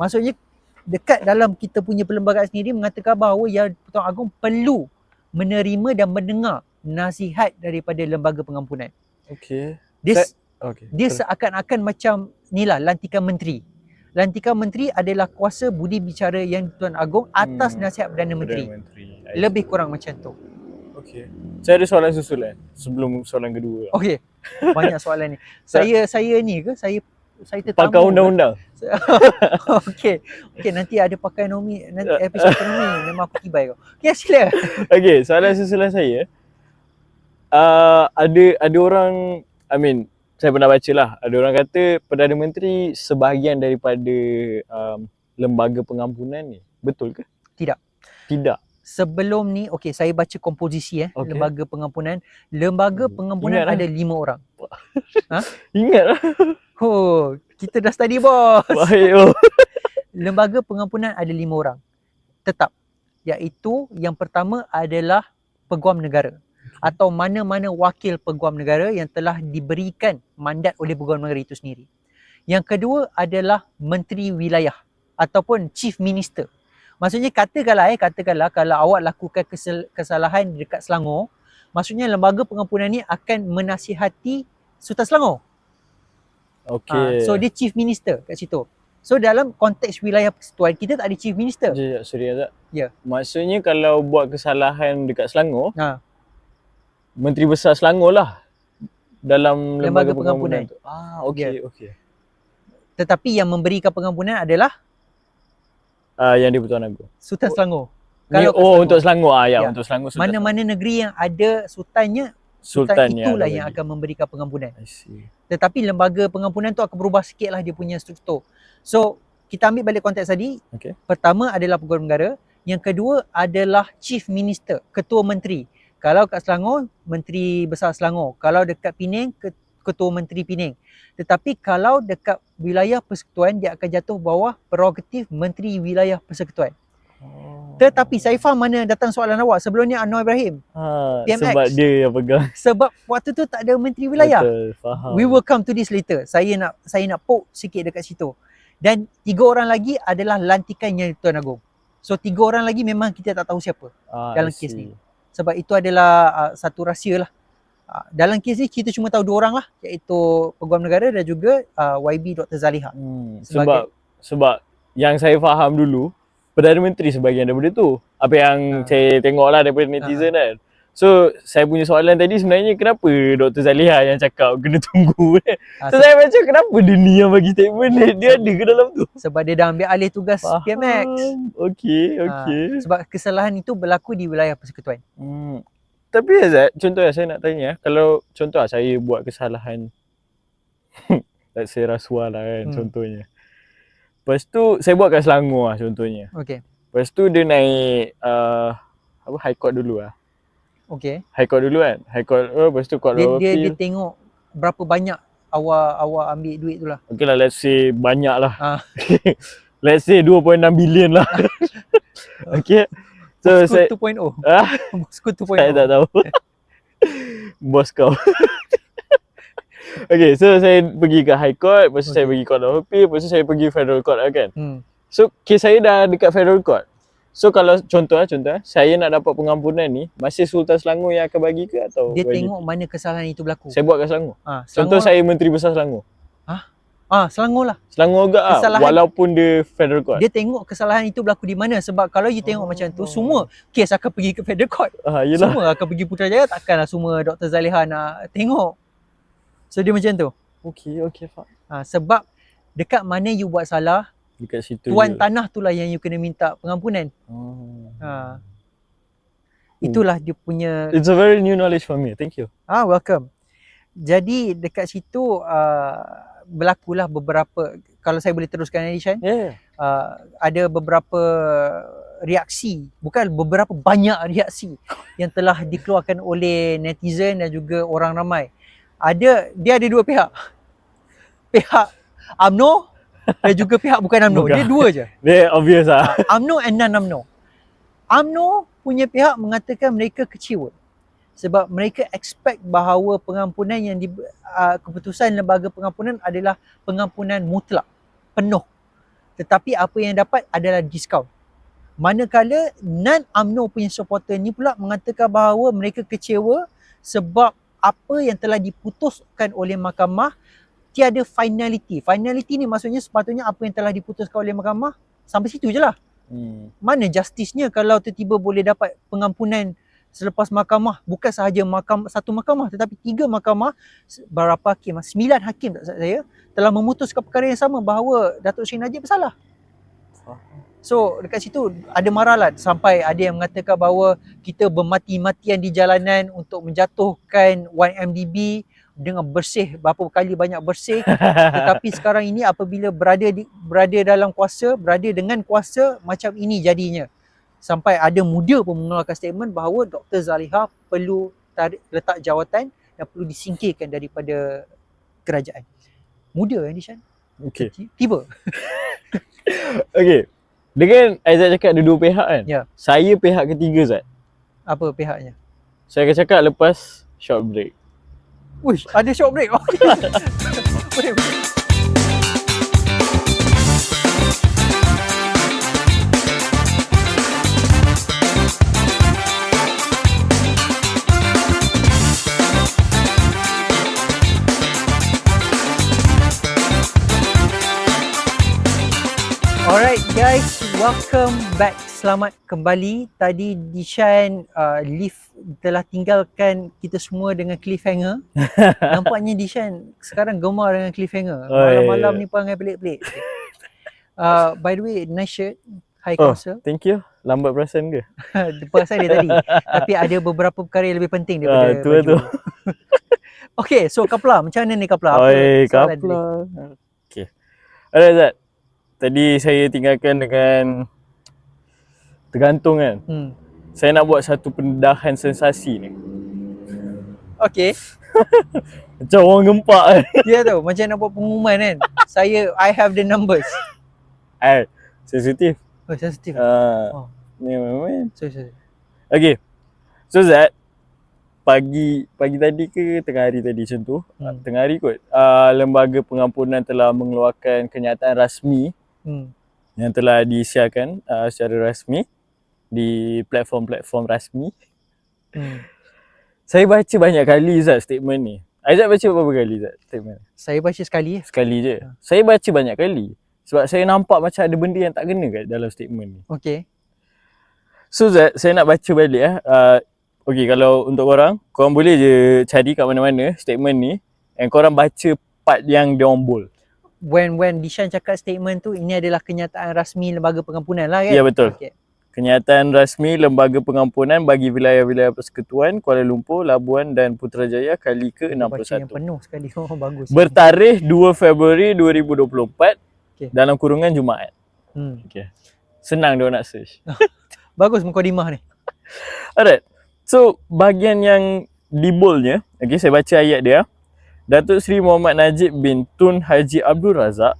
Maksudnya dekat dalam kita punya perlembagaan sendiri mengatakan bahawa Yang Pertuan Agong perlu menerima dan mendengar nasihat daripada lembaga pengampunan. Okay. Dia Okay. dia seakan-akan macam inilah lantikan menteri. Lantikan menteri adalah kuasa budi bicara Yang Tuan Agong atas nasihat Perdana Menteri. Lebih kurang macam tu. Okay. Saya ada soalan susulan sebelum soalan kedua. Okey. Banyak soalan ni. Saya ni ke? Saya tetamu. Pakar undang-undang. Okey. Okey, nanti ada pakai ekonomi, nanti episod ekonomi memang aku tibai kau. Okey, sila. Okay, soalan susulan saya. Ada orang, I mean, saya pernah baca lah, ada orang kata Perdana Menteri sebahagian daripada lembaga pengampunan ni. Betul ke? Tidak. Tidak. Sebelum ni, okey, saya baca komposisi Okey. lembaga pengampunan. Lembaga pengampunan Ingat lah. ada 5 orang. Ingat lah. Oh, kita dah study bos. Baik. Oh. Lembaga pengampunan ada 5 orang. Tetap. Iaitu yang pertama adalah Peguam Negara. Atau mana-mana wakil Peguam Negara yang telah diberikan mandat oleh Peguam Negara itu sendiri. Yang kedua adalah Menteri Wilayah ataupun Chief Minister. Maksudnya katakanlah kalau awak lakukan kesalahan dekat Selangor, maksudnya lembaga pengampunan ni akan menasihati Sultan Selangor. Okay. So dia Chief Minister kat situ. So dalam konteks wilayah persekutuan kita tak ada Chief Minister. Sorry Azad. Ya. Maksudnya kalau buat kesalahan dekat Selangor, Ha. Menteri Besar Selangor lah dalam Lembaga lembaga pengampunan pengampunan. tu. Okey, okey. Tetapi yang memberikan pengampunan adalah Yang di-Pertuan Agong. Sultan Selangor. Ni, kat untuk Selangor. Ya. Untuk Selangor. Sultan Mana-mana negeri yang ada sultan Sultannya itulah ada yang lagi. akan memberikan pengampunan. I see. Tetapi lembaga pengampunan tu akan berubah sikit lah dia punya struktur. So, kita ambil balik konteks tadi. Okey. Pertama adalah Peguam Negara. Yang kedua adalah Chief Minister, Ketua Menteri. Kalau kat Selangor, Menteri Besar Selangor. Kalau dekat Penang, Ketua Menteri Penang. Tetapi kalau dekat wilayah persekutuan, dia akan jatuh bawah prerogatif Menteri Wilayah Persekutuan. Tetapi saya faham mana datang soalan awak. Sebelum ni Anwar Ibrahim. PMX. Sebab dia yang pegang. Sebab waktu tu tak ada Menteri Wilayah. Betul, faham. We will come to this later. Saya nak poke sikit dekat situ. Dan 3 orang lagi adalah lantikan Yang Tuan Agong. So 3 orang lagi memang kita tak tahu siapa dalam I kes see. ni. Sebab itu adalah satu rahsia lah. Dalam kes ni kita cuma tahu 2 orang lah, iaitu Peguam Negara dan juga YB Dr. Zaliha. Sebab yang saya faham dulu, Perdana Menteri sebahagian daripada tu. Apa yang saya tengok lah daripada netizen kan. So saya punya soalan tadi sebenarnya kenapa Dr. Zaliha yang cakap kena tunggu kan. So saya macam kenapa dia ni yang bagi statement dia ada ke dalam tu. Sebab dia dah ambil alih tugas PMX. Okey. Sebab kesalahan itu berlaku di wilayah persekutuan. Tapi Azad, contohnya saya nak tanya, kalau contoh saya buat kesalahan let's say rasuah lah kan contohnya. Lepas tu saya buat kat Selangor lah contohnya. Okey. Lepas tu dia naik High Court dulu lah. Okey. High Court dulu kan. High Court lepas tu Court of Dia Appeal. tengok berapa banyak awak ambil duit tu lah. Okay lah, let's say banyak lah. Ah. Let's say 2.6 bilion lah. Okay. So Bosku saya 2.0. Bosku 2.0. saya tak tahu. Bos kau. Okay, so saya pergi ke High Court, lepas tu saya pergi Court of Appeal, lepas tu saya pergi Federal Court lah kan. So kes saya dah dekat Federal Court. So kalau contoh saya nak dapat pengampunan ni, masih Sultan Selangor yang akan bagi ke atau Dia YB? tengok mana kesalahan itu berlaku. Saya buat kat Selangor. Selangor, Contoh saya Menteri Besar Selangor. Selangor lah. Selangor juga walaupun dia Federal Court. Dia tengok kesalahan itu berlaku di mana. Sebab kalau you tengok macam tu, semua kes akan pergi ke Federal Court. Yelah. Semua akan pergi Putrajaya, takkanlah semua Dr. Zaliha nak tengok. So dia macam tu. Okay, faham. Sebab dekat mana you buat salah, Dekat situ tuan je. tanah tu lah yang you kena minta pengampunan. Itulah dia punya. It's a very new knowledge for me. Thank you. Welcome. Jadi dekat situ berlakulah beberapa, kalau saya boleh teruskan Alishan, Yeah. ada beberapa reaksi, bukan beberapa, banyak reaksi yang telah dikeluarkan oleh netizen dan juga orang ramai. Dia ada 2 pihak. Pihak UMNO dan juga pihak bukan UMNO. Bukan. Dia 2 je. Dia obvious lah. UMNO and non-UMNO. UMNO punya pihak mengatakan mereka kecewa. sebab mereka expect bahawa pengampunan yang keputusan lembaga pengampunan adalah pengampunan mutlak, penuh. Tetapi apa yang dapat adalah diskaun. Manakala non-UMNO punya supporter ni pula mengatakan bahawa mereka kecewa sebab apa yang telah diputuskan oleh mahkamah tiada finality. Finality ni maksudnya sepatutnya apa yang telah diputuskan oleh mahkamah sampai situ je lah. Mana justice-nya kalau tiba-tiba boleh dapat pengampunan selepas mahkamah, bukan sahaja satu mahkamah tetapi 3 mahkamah, berapa hakim? 9 hakim tak salah saya telah memutuskan perkara yang sama bahawa Datuk Seri Najib bersalah. So dekat situ ada maralan sampai ada yang mengatakan bahawa kita bermati-matian di jalanan untuk menjatuhkan 1MDB dengan bersih, berapa kali banyak bersih. Tetapi sekarang ini apabila berada dalam kuasa, berada dengan kuasa, macam ini jadinya. Sampai ada muda pun mengeluarkan statement bahawa Dr. Zaliha perlu letak jawatan dan perlu disingkirkan daripada kerajaan. Muda kan Dishan? Okay. Tiba. Okay. Dengan Aizat cakap ada 2 pihak kan? Ya. Saya pihak ketiga Zat. Apa pihaknya? Saya akan cakap lepas short break. Uish, ada short break. Okay. Boleh. Alright guys, welcome back. Selamat kembali. Tadi Dishan live telah tinggalkan kita semua dengan cliffhanger. Nampaknya Dishan sekarang gemar dengan cliffhanger. Malam-malam ni perangai pelik-pelik. By the way, nice shirt. High Council. Thank you. Lambat perasan ke? Perasan dia tadi. Tapi ada beberapa perkara yang lebih penting daripada tu baju. tu. Okay, so Kapla, macam mana ni Kapla? Oi, Kapla. Okay. Alright Zat. Tadi saya tinggalkan dengan tergantung kan. Saya nak buat satu pendedahan sensasi ni. Okay. Macam orang gempak kan. Ya tu, macam nak buat pengumuman kan. I have the numbers. Sensitif. Oh, sensitif. Ni memang. Sorry. Okay. So Zat, pagi tadi ke tengah hari tadi macam tu, tengah hari kot, lembaga pengampunan telah mengeluarkan kenyataan rasmi yang telah disiarkan secara rasmi di platform-platform rasmi. Saya baca banyak kali Zat statement ni. Aizat baca berapa kali Zat statement? Saya baca sekali. Sekali je. Saya baca banyak kali sebab saya nampak macam ada benda yang tak kena kat dalam statement ni. Okay. So Zat, saya nak baca balik okay, kalau untuk korang boleh je cari kat mana-mana statement ni and korang baca part yang dia orang bold. When Dishan cakap statement tu, ini adalah kenyataan rasmi lembaga pengampunan lah kan? Ya betul. Okay. Kenyataan rasmi lembaga pengampunan bagi wilayah-wilayah Persekutuan Kuala Lumpur, Labuan dan Putrajaya kali ke-61. Baca yang penuh sekali. Oh, bagus. Bertarikh 2 Februari 2024 dalam kurungan Jumaat. Okay. Senang dia nak search. Bagus mukadimah ni. Alright. So bahagian yang di boldnya, okay, saya baca ayat dia. Datuk Seri Muhammad Najib bin Tun Haji Abdul Razak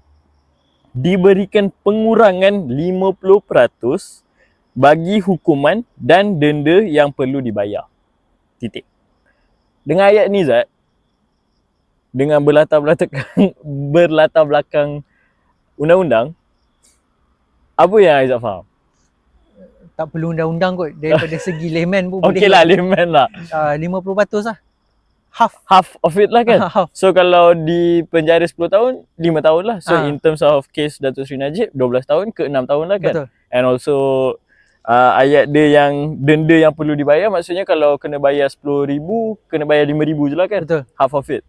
diberikan pengurangan 50% bagi hukuman dan denda yang perlu dibayar. Titik. Dengan ayat ni Zat, dengan berlatar belakang undang-undang, apa yang Aizat faham? Tak perlu undang-undang kot. Daripada segi layman pun boleh. Okey lah, layman lah. 50% lah. Half of it lah kan. Half. So kalau di penjara 10 tahun, 5 tahun lah. So in terms of case Datuk Seri Najib, 12 tahun ke 6 tahun lah kan. Betul. And also ayat dia yang denda yang perlu dibayar, maksudnya kalau kena bayar 10,000, kena bayar 5,000 je lah kan. Betul. Half of it.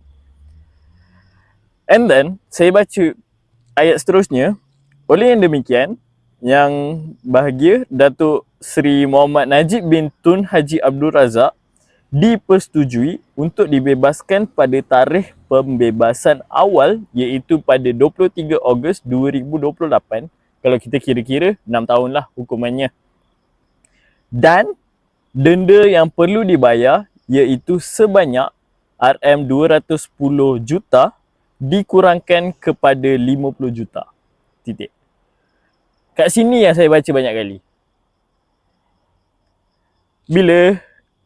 And then saya baca ayat seterusnya. Oleh yang demikian, yang bahagia Datuk Seri Muhammad Najib bin Tun Haji Abdul Razak dipersetujui untuk dibebaskan pada tarikh pembebasan awal, iaitu pada 23 Ogos 2028. Kalau kita kira-kira 6 tahun lah hukumannya. Dan denda yang perlu dibayar iaitu sebanyak RM210 juta dikurangkan kepada 50 juta. Titik. Kat sini yang saya baca banyak kali. Bila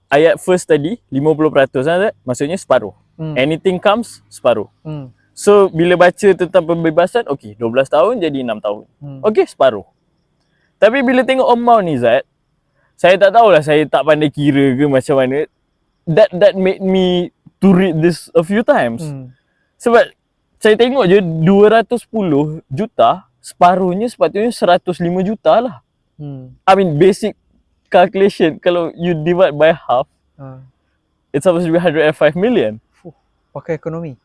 ayat first tadi 50% kan, maksudnya separuh. Anything comes, separuh. So bila baca tentang pembebasan, okay, 12 tahun jadi 6 tahun. Okay, separuh. Tapi bila tengok amount ni Zat, saya tak tahulah, saya tak pandai kira ke macam mana. That made me to read this a few times. Sebab saya tengok je 210 juta, separuhnya sepatutnya 105 juta lah. I mean basic calculation, kalau you divide by half, it's supposed to be 105 million. Pakai ekonomi.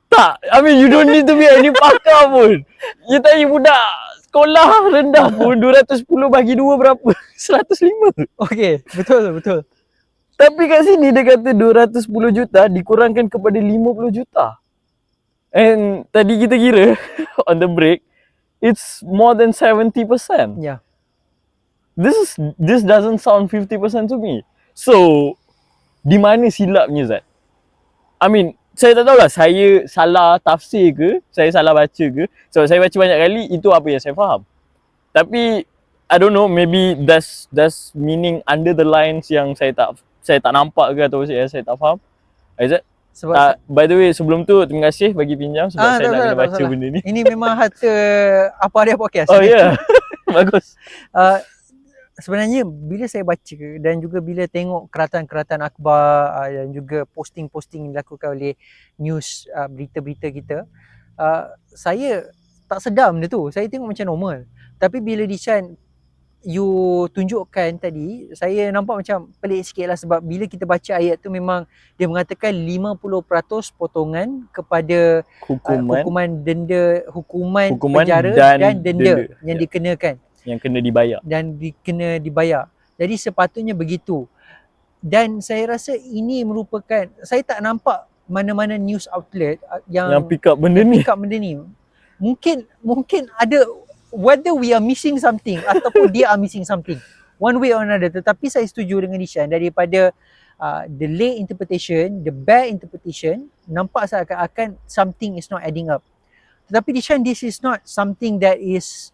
Tak, I mean you don't need to be any pakar pun. You tanya budak sekolah rendah pun 210 bagi 2 berapa? 105. Okay, betul. Tapi kat sini dia kata 210 juta dikurangkan kepada 50 juta. And tadi kita kira on the break, it's more than 70%. Yeah. This doesn't sound 50% to me. So, di mana silapnya Zat? I mean, saya tak tahulah saya salah tafsir ke, saya salah baca ke. Sebab saya baca banyak kali, itu apa yang saya faham. Tapi I don't know, maybe that's meaning under the lines yang saya tak nampak ke atau yang saya tak faham. Is it? Sebab By the way, sebelum tu terima kasih bagi pinjam sebab saya nak kena baca benda ni. Ini memang harta apa dia podcast. Oh ya. Yeah. Bagus. Sebenarnya bila saya baca dan juga bila tengok keratan-keratan akhbar dan juga posting-posting yang dilakukan oleh news berita-berita kita, saya tak sedar benda tu. Saya tengok macam normal. Tapi bila Dishan you tunjukkan tadi, saya nampak macam pelik sikit lah, sebab bila kita baca ayat tu memang dia mengatakan 50% potongan kepada hukuman denda, hukuman penjara dan denda yang dikenakan. Yang kena dibayar. Dan kena dibayar. Jadi sepatutnya begitu. Dan saya rasa ini merupakan, saya tak nampak mana-mana news outlet yang pick up benda ni. Mungkin ada, whether we are missing something ataupun dia are missing something, one way or another. Tetapi saya setuju dengan Dishan, daripada the lay interpretation, the bare interpretation, nampak seakan-akan something is not adding up. Tetapi Dishan, this is not something that is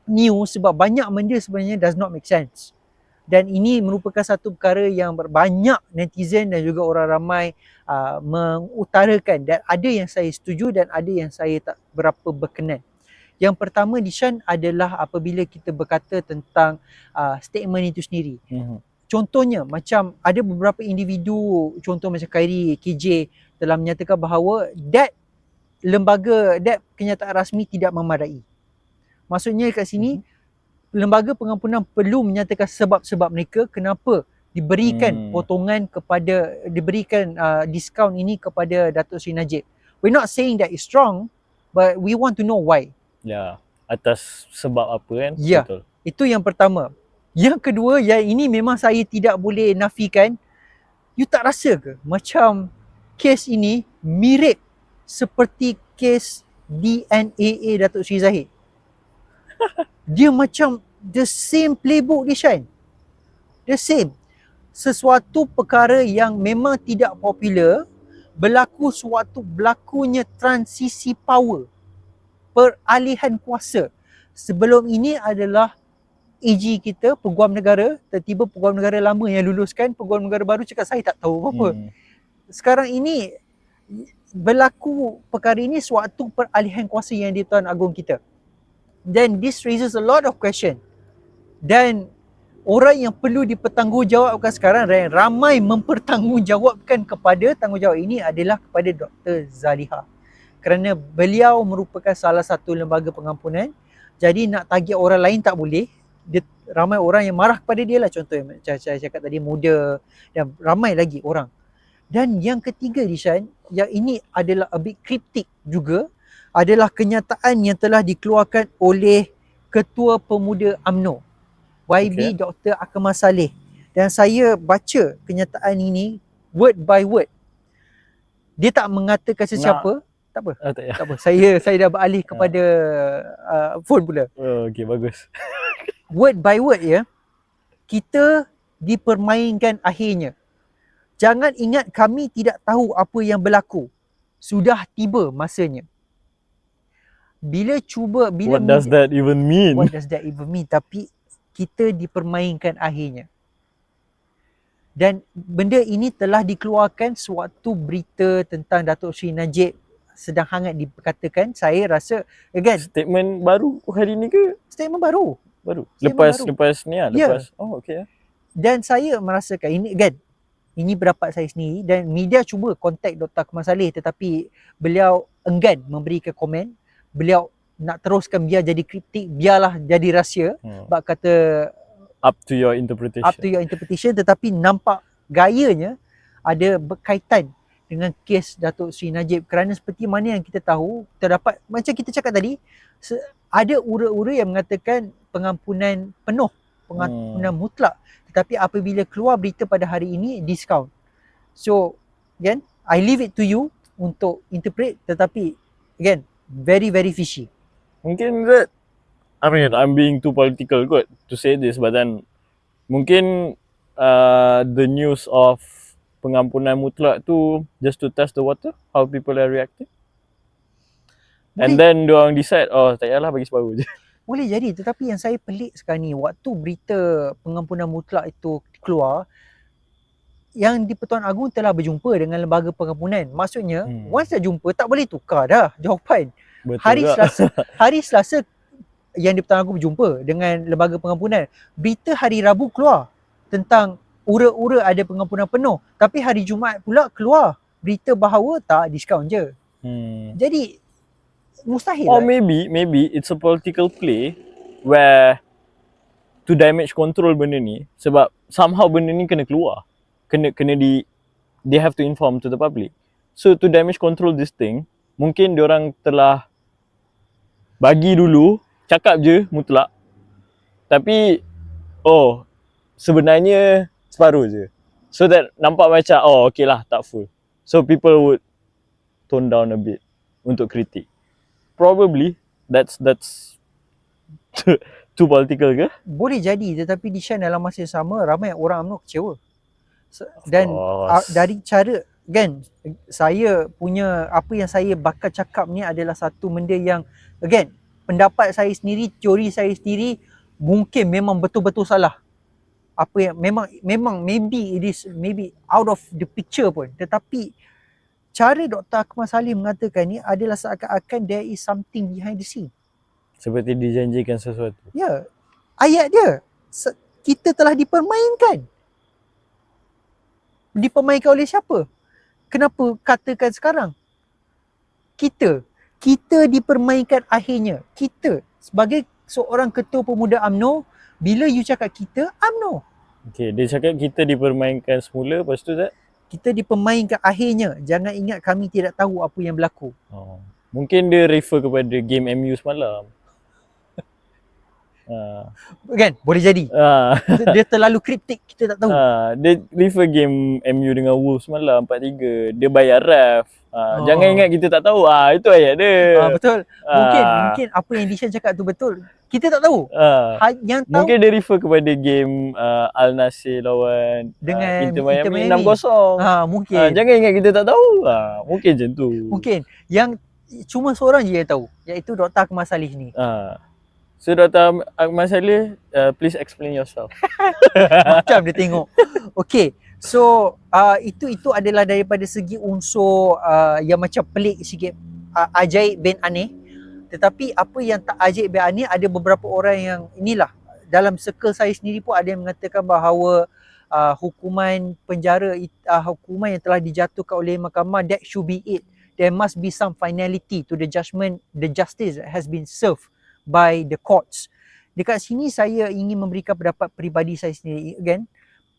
new, sebab banyak benda sebenarnya does not make sense. Dan ini merupakan satu perkara yang banyak netizen dan juga orang ramai mengutarakan, dan ada yang saya setuju dan ada yang saya tak berapa berkenan. Yang pertama Dishan adalah apabila kita berkata tentang statement itu sendiri. Contohnya macam ada beberapa individu, contoh macam Khairi, KJ telah menyatakan bahawa that kenyataan rasmi tidak memadai. Maksudnya kat sini lembaga pengampunan perlu menyatakan sebab-sebab mereka kenapa diberikan potongan diberikan diskaun ini kepada Datuk Seri Najib. We're not saying that it's wrong, but we want to know why. Ya, atas sebab apa kan? Ya, betul. Itu yang pertama. Yang kedua, yang ini memang saya tidak boleh nafikan. You tak rasa ke macam kes ini mirip seperti kes DNAA Datuk Seri Zahid? Dia macam the same playbook Dishan. The same. Sesuatu perkara yang memang tidak popular, berlakunya transisi power, peralihan kuasa. Sebelum ini adalah AG kita, Peguam Negara, tiba-tiba Peguam Negara lama yang luluskan, Peguam Negara baru cakap saya tak tahu apa-apa. Sekarang ini berlaku perkara ini suatu peralihan kuasa yang di Tuan Agong kita. Then this raises a lot of question. Dan orang yang perlu dipertanggungjawabkan sekarang, ramai mempertanggungjawabkan kepada tanggungjawab ini adalah kepada Dr. Zaliha. Kerana beliau merupakan salah satu lembaga pengampunan. Jadi nak target orang lain tak boleh. Ramai orang yang marah kepada dia lah, contohnya macam saya cakap tadi, muda, dan ramai lagi orang. Dan yang ketiga Dishan, yang ini adalah a bit cryptic juga, adalah kenyataan yang telah dikeluarkan oleh Ketua Pemuda UMNO, YB Dr. Akmal Saleh. Dan saya baca kenyataan ini word by word. Dia tak mengatakan sesiapa. Tak apa. Tak apa. Saya dah beralih kepada phone pula. Okey, bagus. Word by word ya. Kita dipermainkan akhirnya. Jangan ingat kami tidak tahu apa yang berlaku. Sudah tiba masanya. What does that even mean? What does that even mean? Tapi kita dipermainkan akhirnya. Dan benda ini telah dikeluarkan sewaktu berita tentang Datuk Seri Najib sedang hangat diperkatakan. Saya rasa again Statement baru hari ni ke? statement baru. Baru. Statement Lepas baru. ni lah, Ya. lepas. Oh, okey. Dan saya merasakan ini again, ini pendapat saya sendiri dan media cuba kontak Dr. Akmal Saleh tetapi beliau enggan memberikan komen. Beliau nak teruskan biar jadi kritik, biarlah jadi rahsia. Sebab kata Up to your interpretation. up to your interpretation, tetapi nampak gayanya ada berkaitan dengan kes Datuk Seri Najib kerana seperti mana yang kita tahu terdapat macam kita cakap tadi ada ura-ura yang mengatakan pengampunan penuh, pengampunan mutlak, tetapi apabila keluar berita pada hari ini diskaun. So again I leave it to you untuk interpret, tetapi again very very fishy. Mungkin that, I mean, I'm being too political kot to say this, but then mungkin the news of pengampunan mutlak tu just to test the water, how people are reacting. And then diorang decide, oh tak payahlah bagi separuh je. Boleh jadi, tetapi yang saya pelik sekarang ni, waktu berita pengampunan mutlak itu keluar, yang di Pertuan Agong telah berjumpa dengan lembaga pengampunan. Maksudnya, once dah jumpa, tak boleh tukar dah jawapan. Betul Hari Selasa yang di Pertuan Agong berjumpa dengan lembaga pengampunan. Berita hari Rabu keluar tentang ura-ura ada pengampunan penuh. Tapi hari Jumaat pula keluar berita bahawa tak, diskaun je. Jadi, mustahil. Or maybe it's a political play where to damage control benda ni, sebab somehow benda ni kena keluar. They have to inform to the public. So to damage control this thing, mungkin diorang telah bagi dulu, cakap je mutlak. Tapi sebenarnya separuh je. So that nampak macam okay lah, tak full. So people would tone down a bit untuk kritik. Probably that's too political ke? Boleh jadi, tetapi di Shan dalam masa yang sama ramai orang UMNO kecewa. Dan dari cara again, saya punya apa yang saya bakal cakap ni adalah satu benda yang again, pendapat saya sendiri, teori saya sendiri mungkin memang betul-betul salah. Apa yang memang maybe it is maybe out of the picture pun, tetapi cara Dr. Akmal Saleh mengatakan ni adalah seakan-akan there is something behind the scene. Seperti dijanjikan sesuatu. Ya, ayat dia, kita telah dipermainkan. Dipermainkan oleh siapa? Kenapa katakan sekarang? Kita dipermainkan akhirnya. Kita sebagai seorang ketua pemuda UMNO, bila you cakap kita, UMNO. Okay, dia cakap kita dipermainkan semula, lepas tu tak? Kita dipermainkan akhirnya. Jangan ingat kami tidak tahu apa yang berlaku. Mungkin dia refer kepada game MU semalam. Kan? Boleh jadi. Dia terlalu kriptik, kita tak tahu. Dia refer game MU dengan Wolves semalam 4-3. Dia bayar ref. Jangan ingat kita tak tahu. Itu ayat dia. Betul. Mungkin apa yang Dishan cakap tu betul. Kita tak tahu. Yang tahu mungkin dia refer kepada game Al Nassr lawan dengan Inter Miami 6-0. Mungkin. Jangan ingat kita tak tahu. Mungkin macam tu. Mungkin. Yang cuma seorang je yang tahu, iaitu Dr. Akmal Saleh ni. So Dr. Akmal Saleh, please explain yourself. Macam dia tengok. Okay. So itu adalah daripada segi unsur yang macam pelik sikit, ajaib bin aneh. Tetapi apa yang tak ajaib bin aneh, ada beberapa orang yang inilah, dalam circle saya sendiri pun ada yang mengatakan bahawa hukuman penjara, hukuman yang telah dijatuhkan oleh mahkamah, that should be it. There must be some finality to the judgment, the justice that has been served by the courts. Dekat sini saya ingin memberikan pendapat peribadi saya sendiri. Again,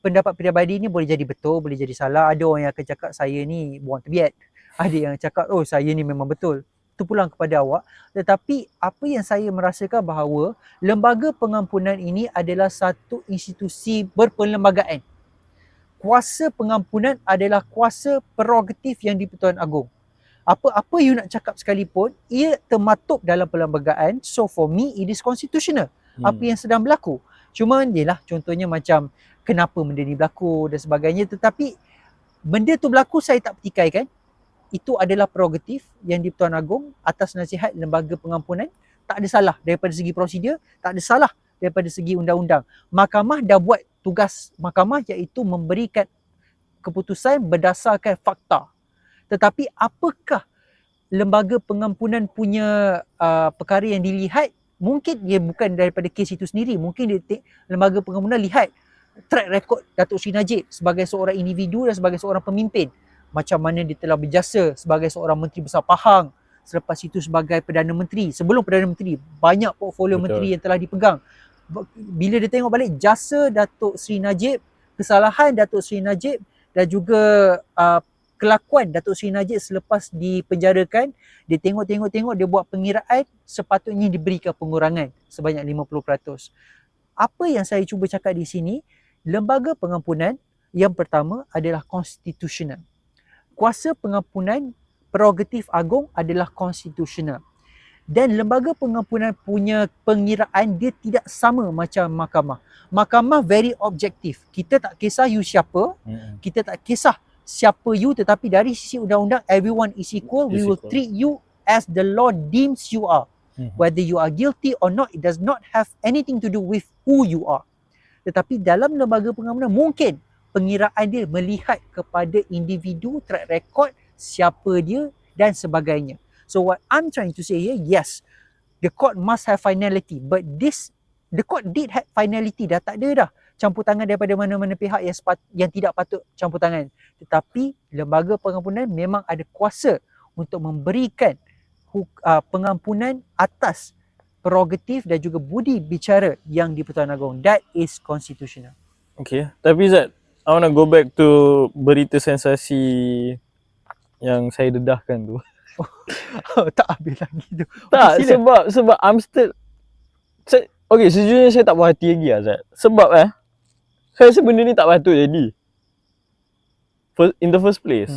pendapat peribadi ni boleh jadi betul, boleh jadi salah. Ada orang yang akan cakap saya ni buang terbiat. Ada yang cakap saya ni memang betul. Itu pulang kepada awak. Tetapi apa yang saya merasakan bahawa lembaga pengampunan ini adalah satu institusi berperlembagaan. Kuasa pengampunan adalah kuasa prerogatif yang di-Pertuan Agong. Apa-apa you nak cakap sekalipun, ia termaktub dalam perlembagaan. So for me, it is constitutional. Apa yang sedang berlaku. Cuma yelah, contohnya macam kenapa benda ni berlaku dan sebagainya. Tetapi benda tu berlaku saya tak pertikaikan. Itu adalah prerogatif yang di-Pertuan Agong atas nasihat lembaga pengampunan. Tak ada salah daripada segi prosedur, tak ada salah daripada segi undang-undang. Mahkamah dah buat tugas mahkamah iaitu memberikan keputusan berdasarkan fakta. Tetapi apakah lembaga pengampunan punya perkara yang dilihat, mungkin dia bukan daripada kes itu sendiri. Mungkin lembaga pengampunan lihat track record Datuk Seri Najib sebagai seorang individu dan sebagai seorang pemimpin. Macam mana dia telah berjasa sebagai seorang Menteri Besar Pahang, selepas itu sebagai Perdana Menteri, sebelum Perdana Menteri, banyak portfolio menteri yang telah dipegang. Bila dia tengok balik jasa Datuk Seri Najib, kesalahan Datuk Seri Najib dan juga kelakuan Datuk Seri Najib selepas dipenjarakan, dia tengok dia buat pengiraan, sepatutnya diberikan pengurangan sebanyak 50%. Apa yang saya cuba cakap di sini, lembaga pengampunan yang pertama adalah konstitusional. Kuasa pengampunan prerogatif agung adalah konstitusional. Dan lembaga pengampunan punya pengiraan dia tidak sama macam mahkamah. Mahkamah very objektif. Kita tak kisah you siapa, kita tak kisah siapa you, tetapi dari sisi undang-undang everyone is equal. We will treat you as the law deems you are. Whether you are guilty or not, it does not have anything to do with who you are. Tetapi dalam lembaga pengampunan mungkin pengiraan dia melihat kepada individu, track record, siapa dia dan sebagainya. So what I'm trying to say here, yes, the court must have finality, but the court did have finality, dah tak ada dah campur tangan daripada mana-mana pihak yang tidak patut campur tangan. Tetapi lembaga pengampunan memang ada kuasa untuk memberikan pengampunan atas prerogatif dan juga budi bicara yang di-Pertuan Agong. That is constitutional. Okay, tapi Zat, I want to go back to berita sensasi yang saya dedahkan tu. Tak habis lagi tu. Tak, sebab I'm still okay, sejujurnya saya tak puas hati lagi lah Zat. Sebab saya rasa benda ni tak patut jadi in the first place.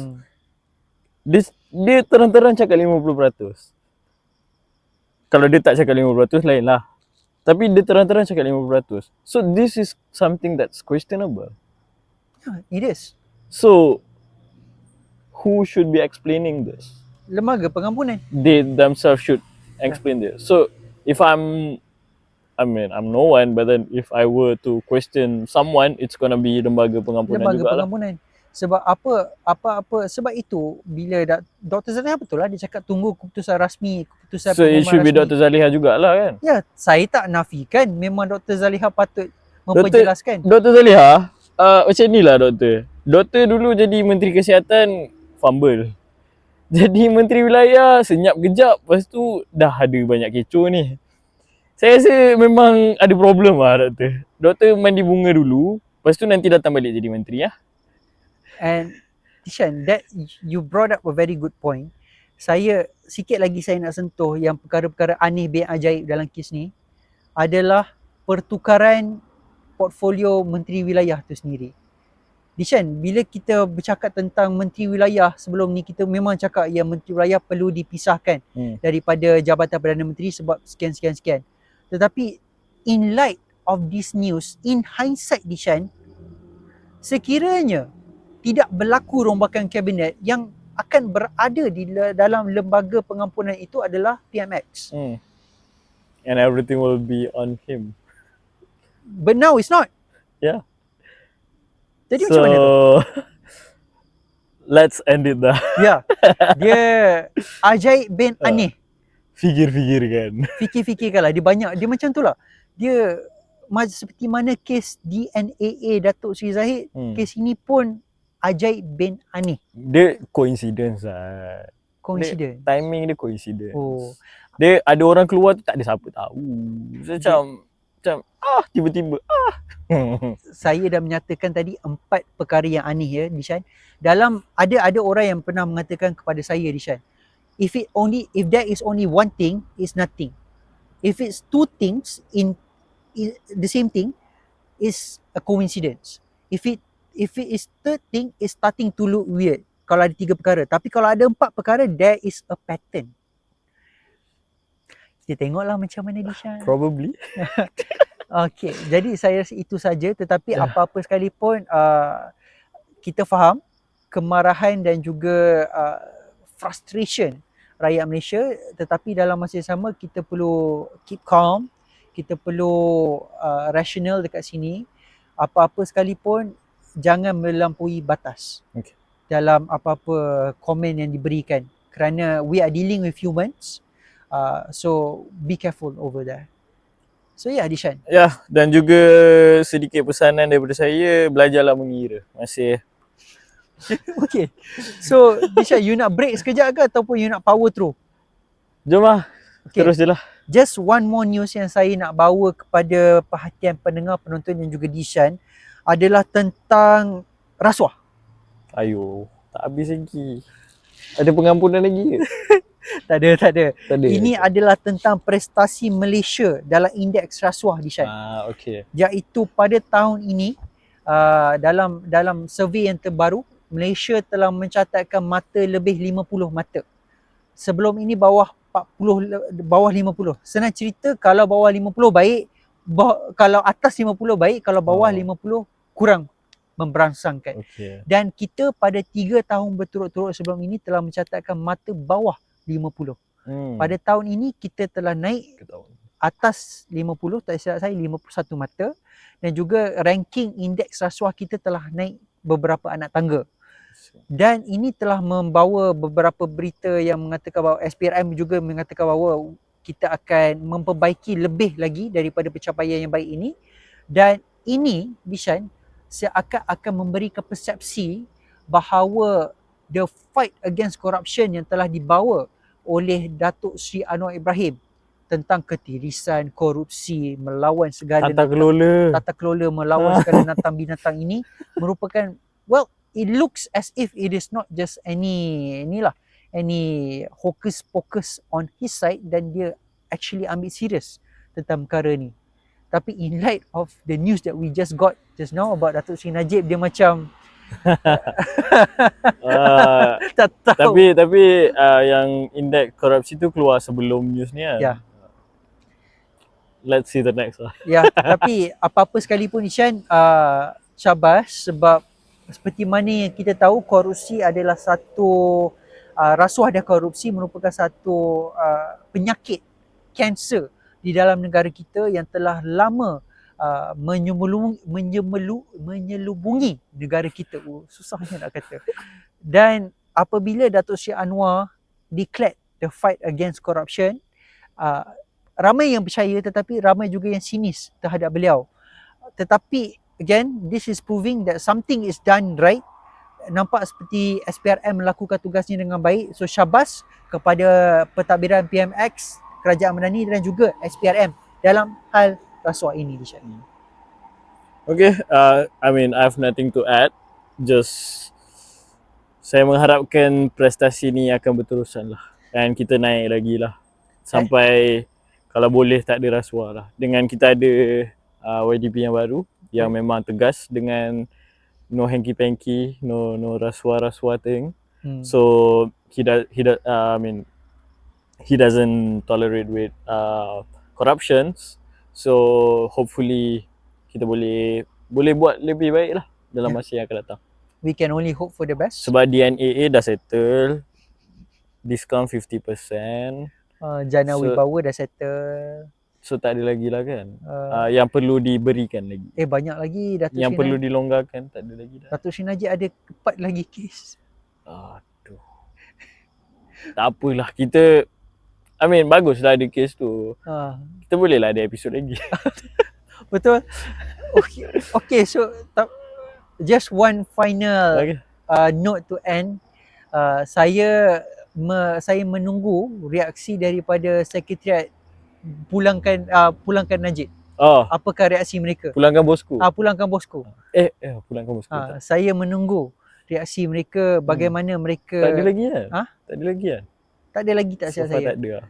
Dia terang-terang cakap 50%. Kalau dia tak cakap 50% lain lah. Tapi dia terang-terang cakap 50%. So this is something that's questionable. Yeah, it is. So who should be explaining this? Lembaga pengampunan. They themselves should explain this. So if I'm no one, but then if I were to question someone, it's gonna be lembaga pengampunan Lembaga jugalah. pengampunan. Sebab sebab itu bila Dr. Zaliha betul lah dia cakap tunggu keputusan rasmi, keputusan So it should be rasmi. Dr. Zaliha jugalah kan? Ya, saya tak nafikan memang Dr. Zaliha patut memperjelaskan. Dr. Zaliha macam ni lah Doktor dulu jadi Menteri Kesihatan fumble. Jadi Menteri Wilayah senyap kejap, lepas tu dah ada banyak kecoh ni. Saya rasa memang ada problem lah doktor. Doktor mandi bunga dulu, lepas tu nanti datang balik jadi menteri ya. And Tishan, that you brought up a very good point. Sikit lagi saya nak sentuh yang perkara-perkara aneh bin ajaib dalam kes ni adalah pertukaran portfolio Menteri Wilayah tu sendiri. Dishan, bila kita bercakap tentang Menteri Wilayah sebelum ni, kita memang cakap yang Menteri Wilayah perlu dipisahkan daripada Jabatan Perdana Menteri sebab sekian. Tetapi in light of this news, in hindsight Dishan, sekiranya tidak berlaku rombakan kabinet, yang akan berada di dalam lembaga pengampunan itu adalah PMX. And everything will be on him. But now it's not. Yeah. Jadi macam mana tu? Let's end it dah. Ya. Dia ajaib bin aneh. Fikir-fikir kan. Fikir-fikirkan lah. Dia macam tu lah. Dia seperti mana kes DNAA Datuk Seri Zahid, kes ini pun ajaib bin aneh. Dia coincidence lah. Coincidence. Timing dia coincidence. Oh. Dia ada orang keluar tu tak ada siapa tahu. Macam tiba-tiba Saya dah menyatakan tadi 4 perkara yang aneh ya Dishan. Dalam ada orang yang pernah mengatakan kepada saya Dishan, if there is only one thing, it's nothing. If it's two things in the same thing, is a coincidence. If it is third thing, is starting to look weird. Kalau ada 3 perkara, tapi kalau ada 4 perkara, there is a pattern. Kita tengoklah macam mana Dishan. probably. Okay, jadi saya rasa itu saja. Tetapi apa-apa sekalipun, kita faham kemarahan dan juga frustration rakyat Malaysia. Tetapi dalam masa yang sama, kita perlu keep calm. Kita perlu rational dekat sini. apa-apa sekalipun jangan melampaui batas Okay. dalam apa-apa komen yang diberikan, kerana we are dealing with humans, so be careful over there. So yeah, Dishan. Ya, dan juga sedikit pesanan daripada saya, belajarlah mengira. Masih. Okay, so Dishan, you nak break sekejap ke ataupun you nak power through? Jom lah, Okay. terus je lah. Just one more news yang saya nak bawa kepada perhatian pendengar, penonton dan juga Dishan adalah tentang rasuah. Ayo, tak habis lagi. Ada pengampunan lagi ke? Tak ada. Tak ada. Ini adalah tentang prestasi Malaysia dalam indeks rasuah, Dishan. Okay. Iaitu pada tahun ini, dalam survey yang terbaru, Malaysia telah mencatatkan mata lebih 50 mata. Sebelum ini bawah 40, bawah 50. Senang cerita, kalau bawah 50 baik, kalau atas 50 baik, kalau bawah 50 kurang memberangsangkan. Okay. Dan kita pada 3 tahun berturut-turut sebelum ini telah mencatatkan mata bawah 50. Pada tahun ini kita telah naik atas 50, tak silap saya 51 mata, dan juga ranking indeks rasuah kita telah naik beberapa anak tangga. Dan ini telah membawa beberapa berita yang mengatakan bahawa SPRM juga mengatakan bahawa kita akan memperbaiki lebih lagi daripada pencapaian yang baik ini. Dan ini, Dishan, akan memberikan persepsi bahawa the fight against corruption yang telah dibawa oleh Datuk Seri Anwar Ibrahim tentang ketirisan, korupsi, melawan segala tata kelola melawan segala binatang ini merupakan, well, it looks as if it is not just any hocus pocus on his side, dan dia actually ambil serius tentang perkara ni. Tapi in light of the news that we just got just now about Datuk Seri Najib, dia macam tak tahu. Tapi yang indeks korupsi tu keluar sebelum news ni kan. Ya. Let's see the next lah. Ya, tapi apa-apa sekalipun, Ishan, syabas, sebab seperti mana yang kita tahu, korupsi adalah satu rasuah dan korupsi merupakan satu penyakit kanser di dalam negara kita yang telah lama menyelubungi negara kita. Susahnya nak kata. Dan apabila Datuk Seri Anwar declared the fight against corruption, ramai yang percaya tetapi ramai juga yang sinis terhadap beliau. Tetapi again, this is proving that something is done right. Nampak seperti SPRM melakukan tugasnya dengan baik. So syabas kepada pentadbiran PMX, Kerajaan Madani dan juga SPRM dalam hal rasuah ini, Dishan. Okay, I mean, I have nothing to add. Just saya mengharapkan prestasi ni akan berterusan lah. Dan kita naik lagi lah. Sampai kalau boleh tak ada rasuah lah. Dengan kita ada YDP yang baru yang memang tegas dengan no hanky-panky, no rasuah thing. So he doesn't tolerate with corruptions. So hopefully kita boleh buat lebih baik lah dalam masa yang akan datang. We can only hope for the best. Sebab DNAA dah settle, discount 50%. Jana Wibawa dah settle. So tak ada lagi lah kan. Yang perlu diberikan lagi. Banyak lagi Datuk Yang Seri perlu dilonggarkan tak ada lagi dah. Datuk Seri Najib ada 4 lagi kes. Aduh. Tak apalah, kita baguslah ada kes tu. Kita boleh lah ada episod lagi. Betul. Okay, so just one final note to end. Saya menunggu reaksi daripada Sekretariat Pulangkan Najib. Apakah reaksi mereka? Pulangkan bosku. Pulangkan bosku. Pulangkan bosku. Saya menunggu reaksi mereka, bagaimana mereka. Tak ada lagi kan? Tak ada lagi kan? Tak ada lagi, tak silap saya. Tak ada.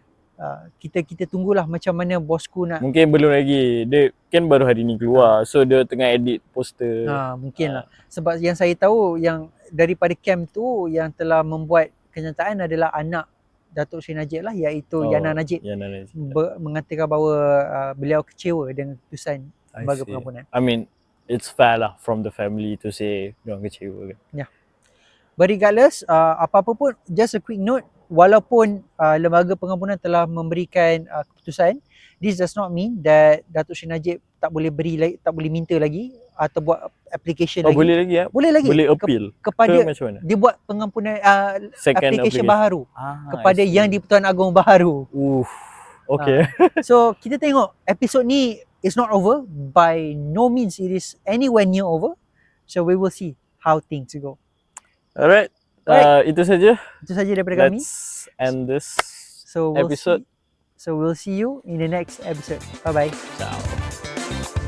Kita tunggulah macam mana bosku nak. Mungkin belum lagi. Dia kan baru hari ni keluar. So dia tengah edit poster. Mungkin lah. Sebab yang saya tahu, yang daripada camp tu yang telah membuat kenyataan adalah anak Datuk Seri Najib lah, iaitu Yana Najib. Mengatakan bahawa beliau kecewa dengan keputusan lembaga pengampunan. I mean, it's fair lah from the family to say diorang kecewa kan. Ya. But regardless, apa-apa pun, just a quick note, walaupun lembaga pengampunan telah memberikan keputusan, this does not mean that Datuk Seri Najib tak boleh minta lagi. atau buat application Oh, lagi. boleh lagi ya? Boleh lagi. Boleh appeal Kepada ke macam mana? dia buat pengampunan Second application baharu kepada I see. yang di-Pertuan Agong baharu. Okay. So kita tengok episod ni is not over. By no means it is anywhere near over. So we will see how things go. Alright. Itu saja. Itu saja daripada kami. Let's end this So episode. we'll see you in the next episode. Bye bye. Ciao.